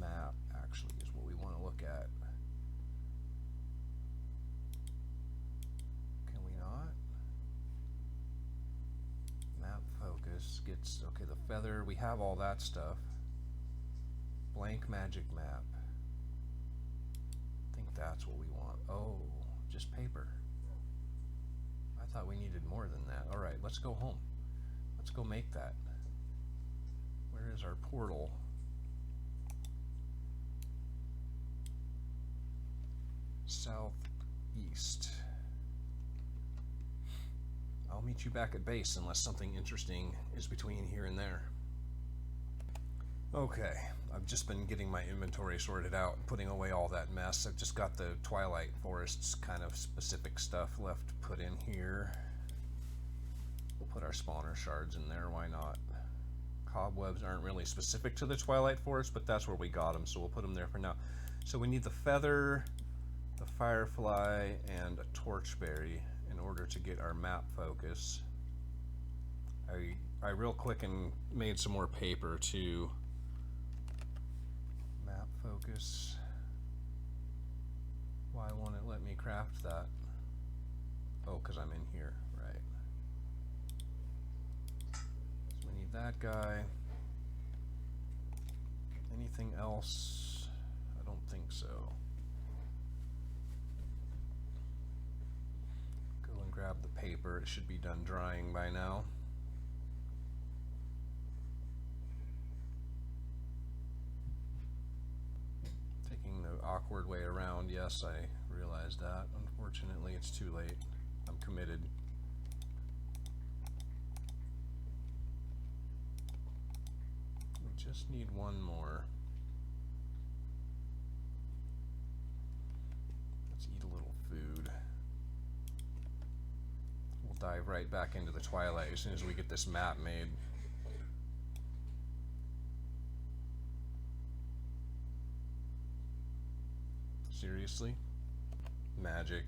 Map actually is what we want to look at. Can we not? Map focus gets, okay, the feather, we have all that stuff. Blank magic map. I think that's what we want. Oh, just paper. I thought we needed more than that. Alright, let's go home. Let's go make that. Where is our portal? Southeast. I'll meet you back at base unless something interesting is between here and there. Okay, I've just been getting my inventory sorted out and putting away all that mess. I've just got the Twilight Forest's kind of specific stuff left to put in here. We'll put our spawner shards in there, why not? Cobwebs aren't really specific to the Twilight Forest, but that's where we got them, so we'll put them there for now. So we need the feather, the firefly, and a torchberry in order to get our map focus. I real quick and made some more paper to map focus. Why won't it let me craft that? Oh, because I'm in here, right. So we need that guy. Anything else? I don't think so. Grab the paper, it should be done drying by now. Taking the awkward way around, yes, I realize that. Unfortunately, it's too late. I'm committed. We just need one more. Let's eat a little food. Dive right back into the Twilight as soon as we get this map made. Seriously? Magic.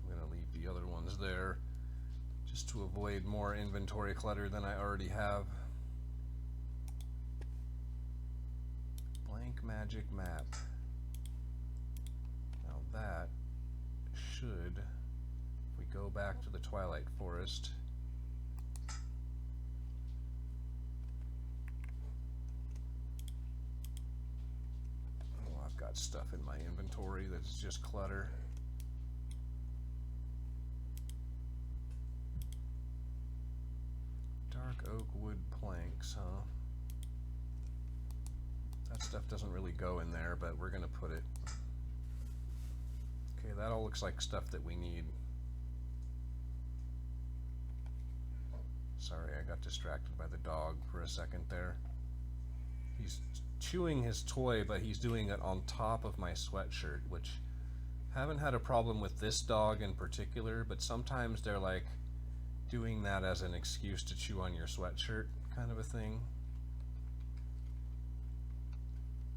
I'm gonna leave the other ones there just to avoid more inventory clutter than I already have. Blank magic map. Now that should, go back to the Twilight Forest. Oh, I've got stuff in my inventory that's just clutter. Dark oak wood planks, huh? That stuff doesn't really go in there, but we're gonna put it. Okay, that all looks like stuff that we need. Sorry, I got distracted by the dog for a second there. He's chewing his toy, but he's doing it on top of my sweatshirt, which I haven't had a problem with this dog in particular, but sometimes they're like doing that as an excuse to chew on your sweatshirt kind of a thing.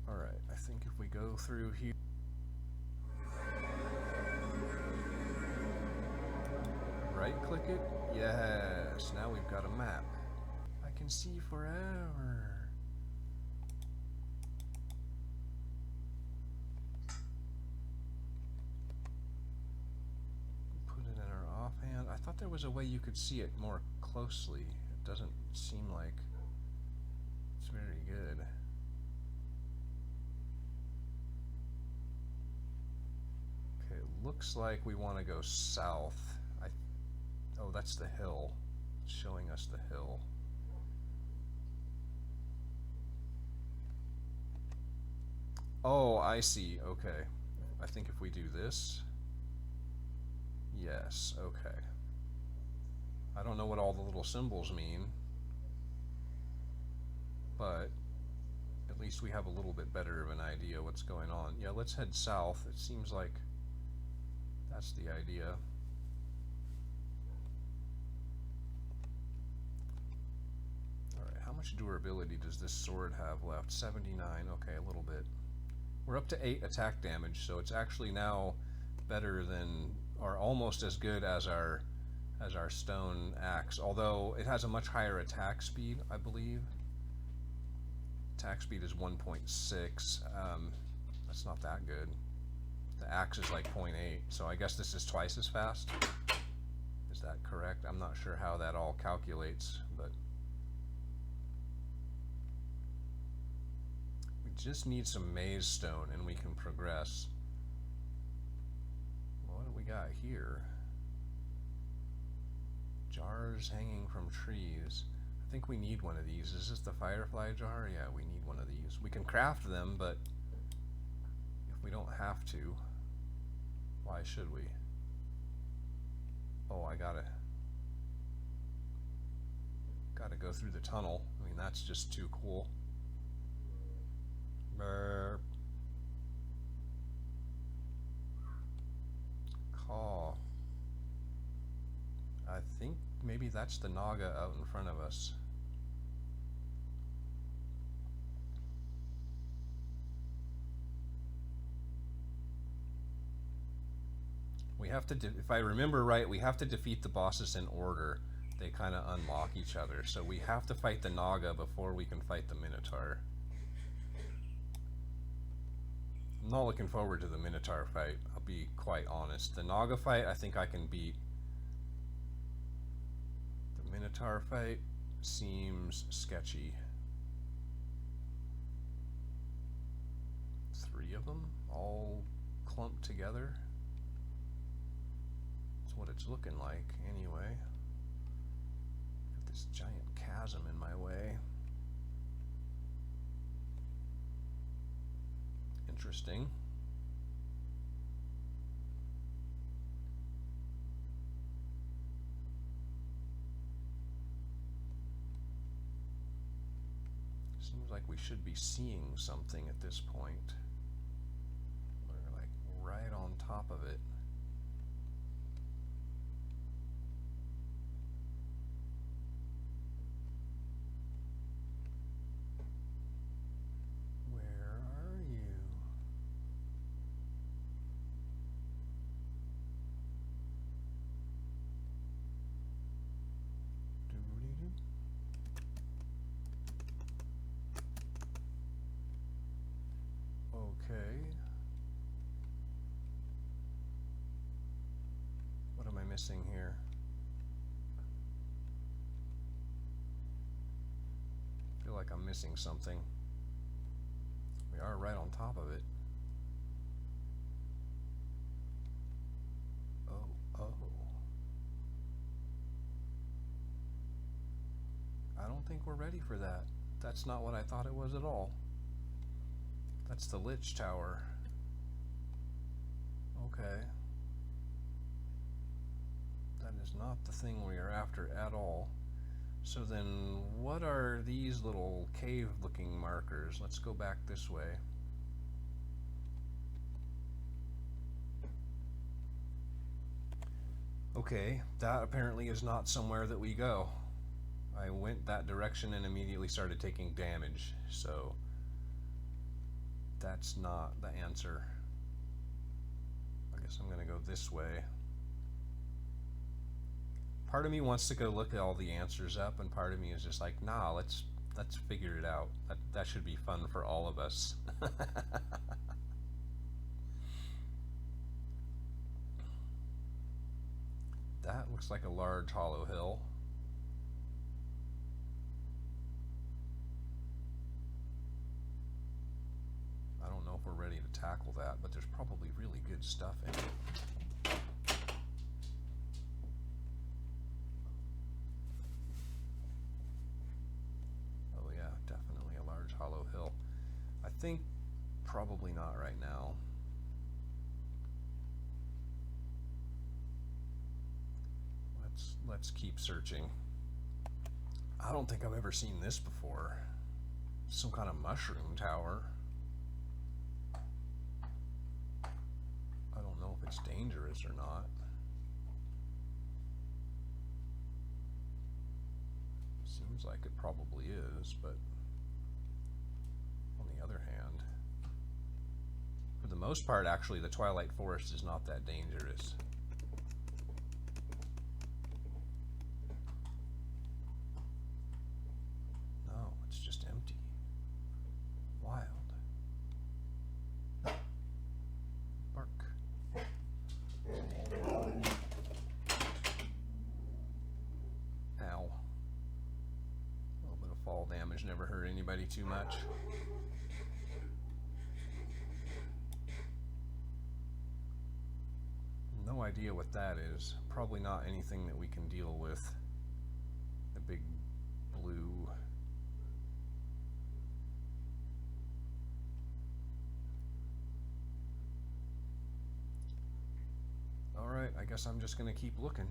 Alright, I think if we go through here, right click it, yes, now we've got a map. I can see forever. Put it in our offhand. I thought there was a way you could see it more closely. It doesn't seem like it's very good. Okay, it looks like we want to go south. Oh, that's the hill. It's showing us the hill. Oh, I see. Okay. I think if we do this. Yes, okay. I don't know what all the little symbols mean, but at least we have a little bit better of an idea what's going on. Yeah, let's head south. It seems like that's the idea. Alright, how much durability does this sword have left? 79, okay, a little bit. We're up to 8 attack damage, so it's actually now better than, or almost as good as our stone axe, although it has a much higher attack speed, I believe. Attack speed is 1.6. That's not that good. The axe is like 0.8, so I guess this is twice as fast. Is that correct? I'm not sure how that all calculates, but we just need some maze stone and we can progress. What do we got here? Jars hanging from trees. I think we need one of these. Is this the firefly jar? Yeah, we need one of these. We can craft them, but if we don't have to, why should we? Oh, I gotta go through the tunnel. I mean, that's just too cool. Burp. Caw. I think maybe that's the Naga out in front of us. We have to, if I remember right, we have to defeat the bosses in order. They kind of unlock each other. So we have to fight the Naga before we can fight the Minotaur. I'm not looking forward to the Minotaur fight, I'll be quite honest. The Naga fight, I think I can beat. The Minotaur fight seems sketchy. 3 of them, all clumped together. That's what it's looking like, anyway. Got this giant chasm in my way. Interesting. Seems like we should be seeing something at this point. We're like right on top of it. Where are you? Doo-doo-doo. Okay. What am I missing here? I feel like I'm missing something. We are right on top of it. Oh. I don't think we're ready for that. That's not what I thought it was at all. That's the Lich Tower. Okay. That is not the thing we are after at all. So then, what are these little cave-looking markers? Let's go back this way. Okay, that apparently is not somewhere that we go. I went that direction and immediately started taking damage, so that's not the answer. I guess I'm gonna go this way. Part of me wants to go look at all the answers up, and part of me is just like, nah, let's figure it out. That should be fun for all of us. That looks like a large hollow hill. I don't know if we're ready to tackle that, but there's probably really good stuff in it. Oh yeah, definitely a large hollow hill. I think probably not right now. Let's keep searching. I don't think I've ever seen this before. Some kind of mushroom tower. I don't know if it's dangerous or not. Seems like it probably is, but on the other hand, for the most part, actually, the Twilight Forest is not that dangerous. No, it's just empty. Wild. Bark. Ow. A little bit of fall damage never hurt anybody too much. No idea what that is. Probably not anything that we can deal with. The big blue. Alright, I guess I'm just gonna keep looking.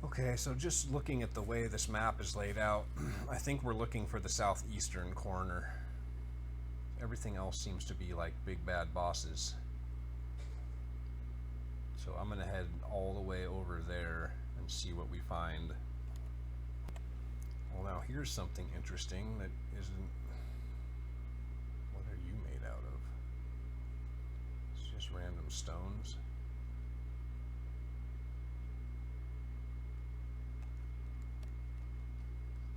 Okay, so just looking at the way this map is laid out, I think we're looking for the southeastern corner. Everything else seems to be like big bad bosses. So I'm gonna head all the way over there and see what we find. Well, now here's something interesting that isn't... What are you made out of? It's just random stones.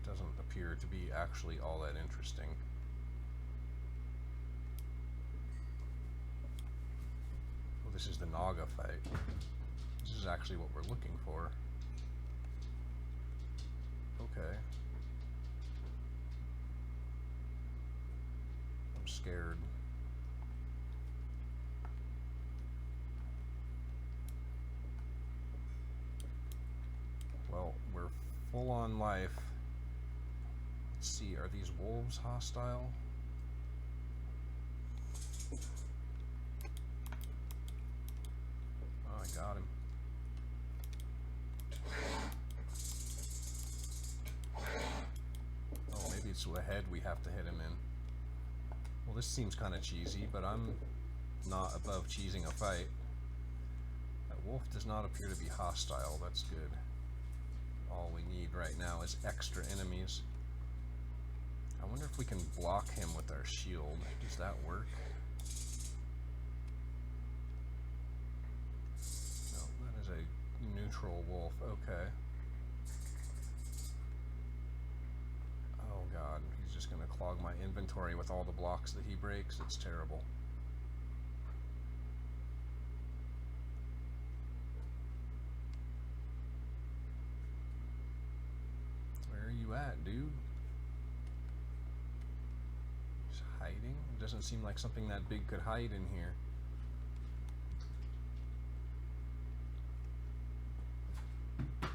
Doesn't appear to be actually all that interesting. Well, this is the Naga fight. This is actually what we're looking for. Okay. I'm scared. Well, we're full on life. Let's see, are these wolves hostile? Oh, I got him. Oh, maybe it's the head we have to hit him in. Well, this seems kind of cheesy, but I'm not above cheesing a fight. That wolf does not appear to be hostile. That's good. All we need right now is extra enemies. I wonder if we can block him with our shield. Does that work? No, that is a neutral wolf. Okay. Oh god, he's just gonna clog my inventory with all the blocks that he breaks. It's terrible. that dude? He's hiding? It doesn't seem like something that big could hide in here. There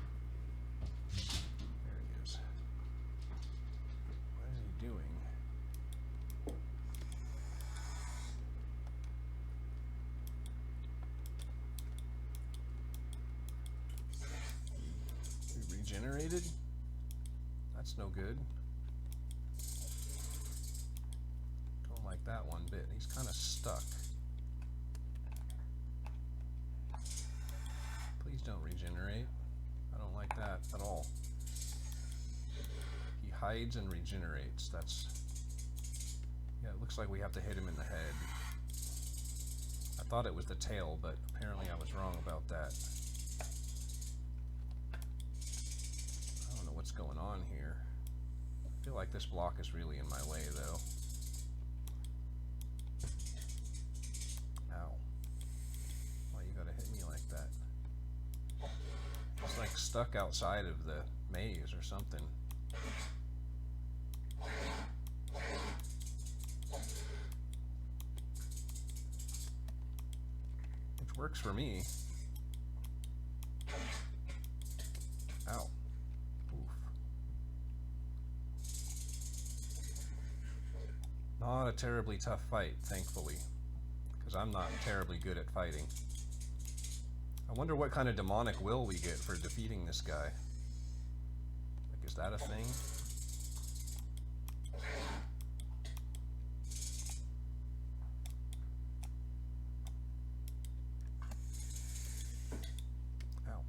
he is. What is he doing? He regenerated? That's no good. Don't like that one bit. He's kind of stuck. Please don't regenerate. I don't like that at all. He hides and regenerates. That's... yeah, it looks like we have to hit him in the head. I thought it was the tail, but apparently I was wrong about that. I don't know what's going on here. I feel like this block is really in my way, though. Ow. Why you gotta hit me like that? It's like stuck outside of the maze or something. Which works for me. Ow. Not a terribly tough fight, thankfully, because I'm not terribly good at fighting. I wonder what kind of demonic will we get for defeating this guy. Like, is that a thing? Ow.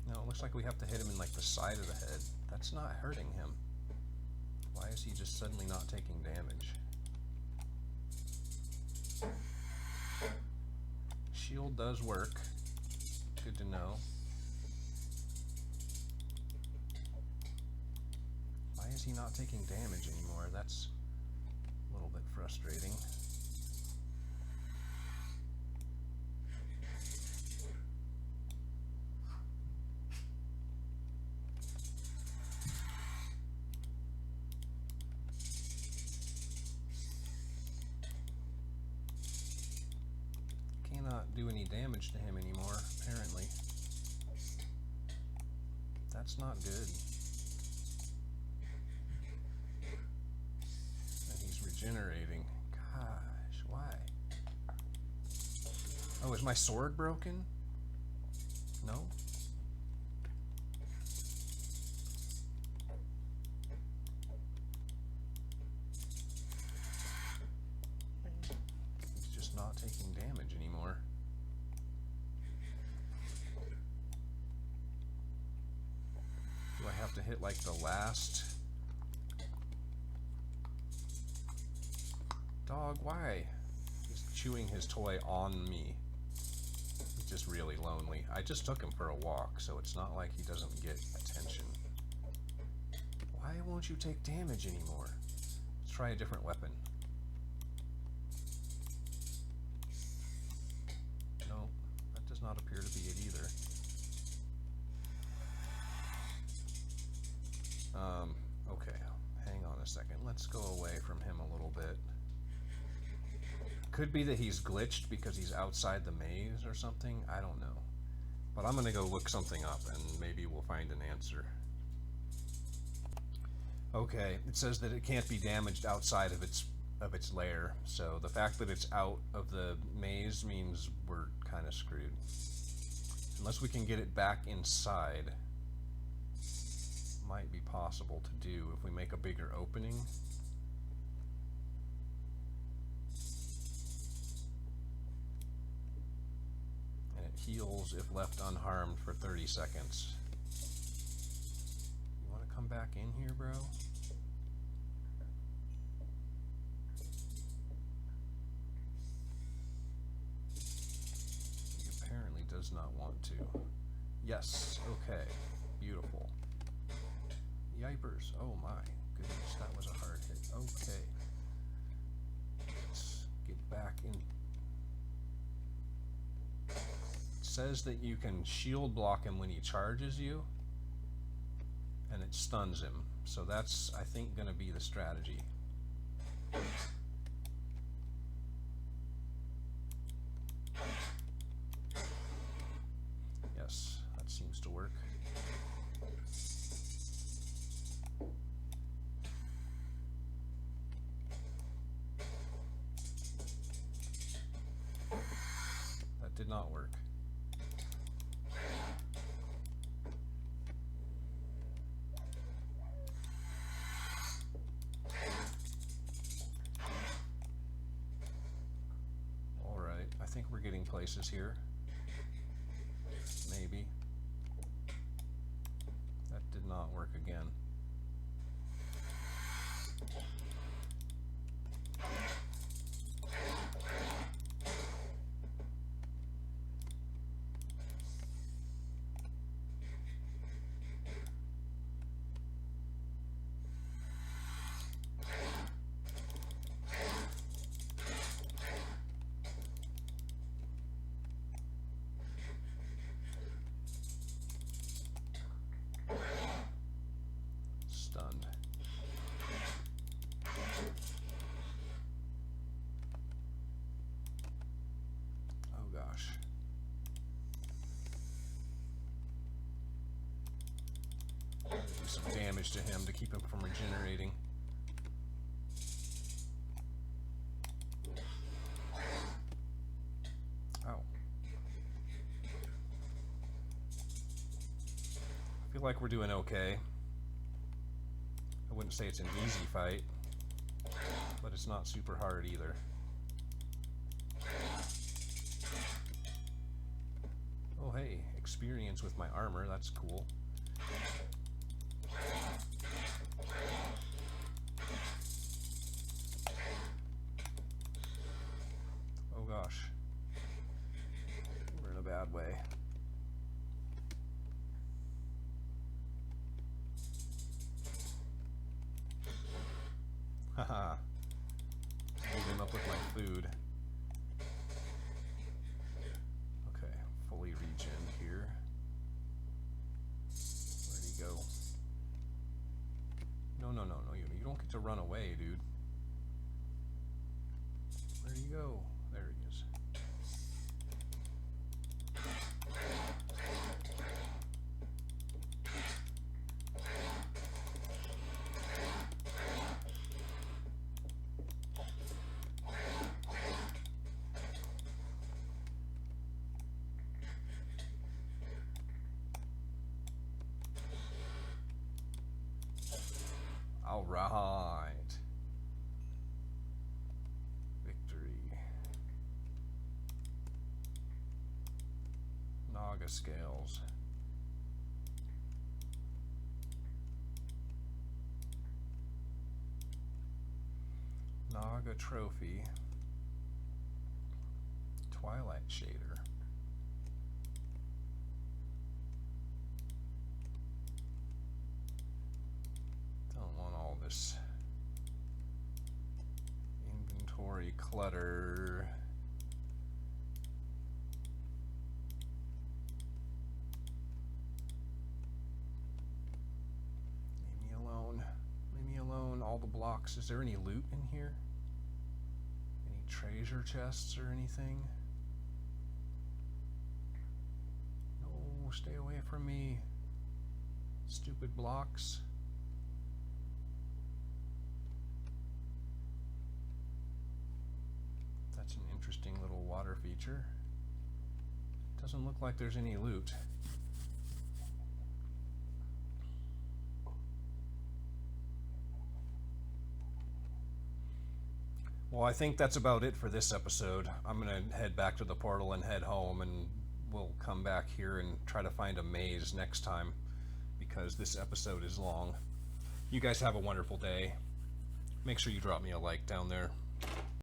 No, it looks like we have to hit him in like the side of the head. That's not hurting him. Why is he just suddenly not taking damage? Shield does work. Good to know. Why is he not taking damage anymore? That's a little bit frustrating. Do any damage to him anymore, apparently. That's not good. And he's regenerating. Gosh, why? Oh, is my sword broken? No? He's just not taking damage anymore. I have to hit like the last dog. Why? He's chewing his toy on me. He's just really lonely. I just took him for a walk, so it's not like he doesn't get attention. Why won't you take damage anymore? Let's try a different weapon. No, that does not appear to be it either. Okay, hang on a second. Let's go away from him a little bit. Could be that he's glitched because he's outside the maze or something. I don't know. But I'm gonna go look something up and maybe we'll find an answer. Okay, it says that it can't be damaged outside of its lair. So the fact that it's out of the maze means we're kind of screwed. Unless we can get it back inside. Might be possible to do if we make a bigger opening. And it heals if left unharmed for 30 seconds. You want to come back in here, bro? He apparently does not want to. Yes, okay, beautiful. Yipers. Oh my goodness, that was a hard hit. Okay. Let's get back in. says that you can shield block him when he charges you, and it stuns him. So that's, I think, going to be the strategy. Yes, that seems to work. That did not work. I think we're getting places here. Maybe. That did not work again. Stunned. Oh gosh. Do some damage to him to keep him from regenerating. Ow. I feel like we're doing okay. I wouldn't say it's an easy fight, but it's not super hard either. Oh hey, experience with my armor, that's cool. Oh gosh. We're in a bad way. Haha. Hold him up with my food. Okay, fully regen here. Where'd he go? No, you don't get to run away, dude. Where'd he go? There he is. All right. Victory. Naga scales. Naga trophy. Twilight shader. Inventory clutter. Leave me alone. Leave me alone. All the blocks. Is there any loot in here? Any treasure chests or anything? No, stay away from me. Stupid blocks. That's an interesting little water feature. Doesn't look like there's any loot. Well, I think that's about it for this episode. I'm gonna head back to the portal and head home, and we'll come back here and try to find a maze next time, because this episode is long. You guys have a wonderful day. Make sure you drop me a like down there.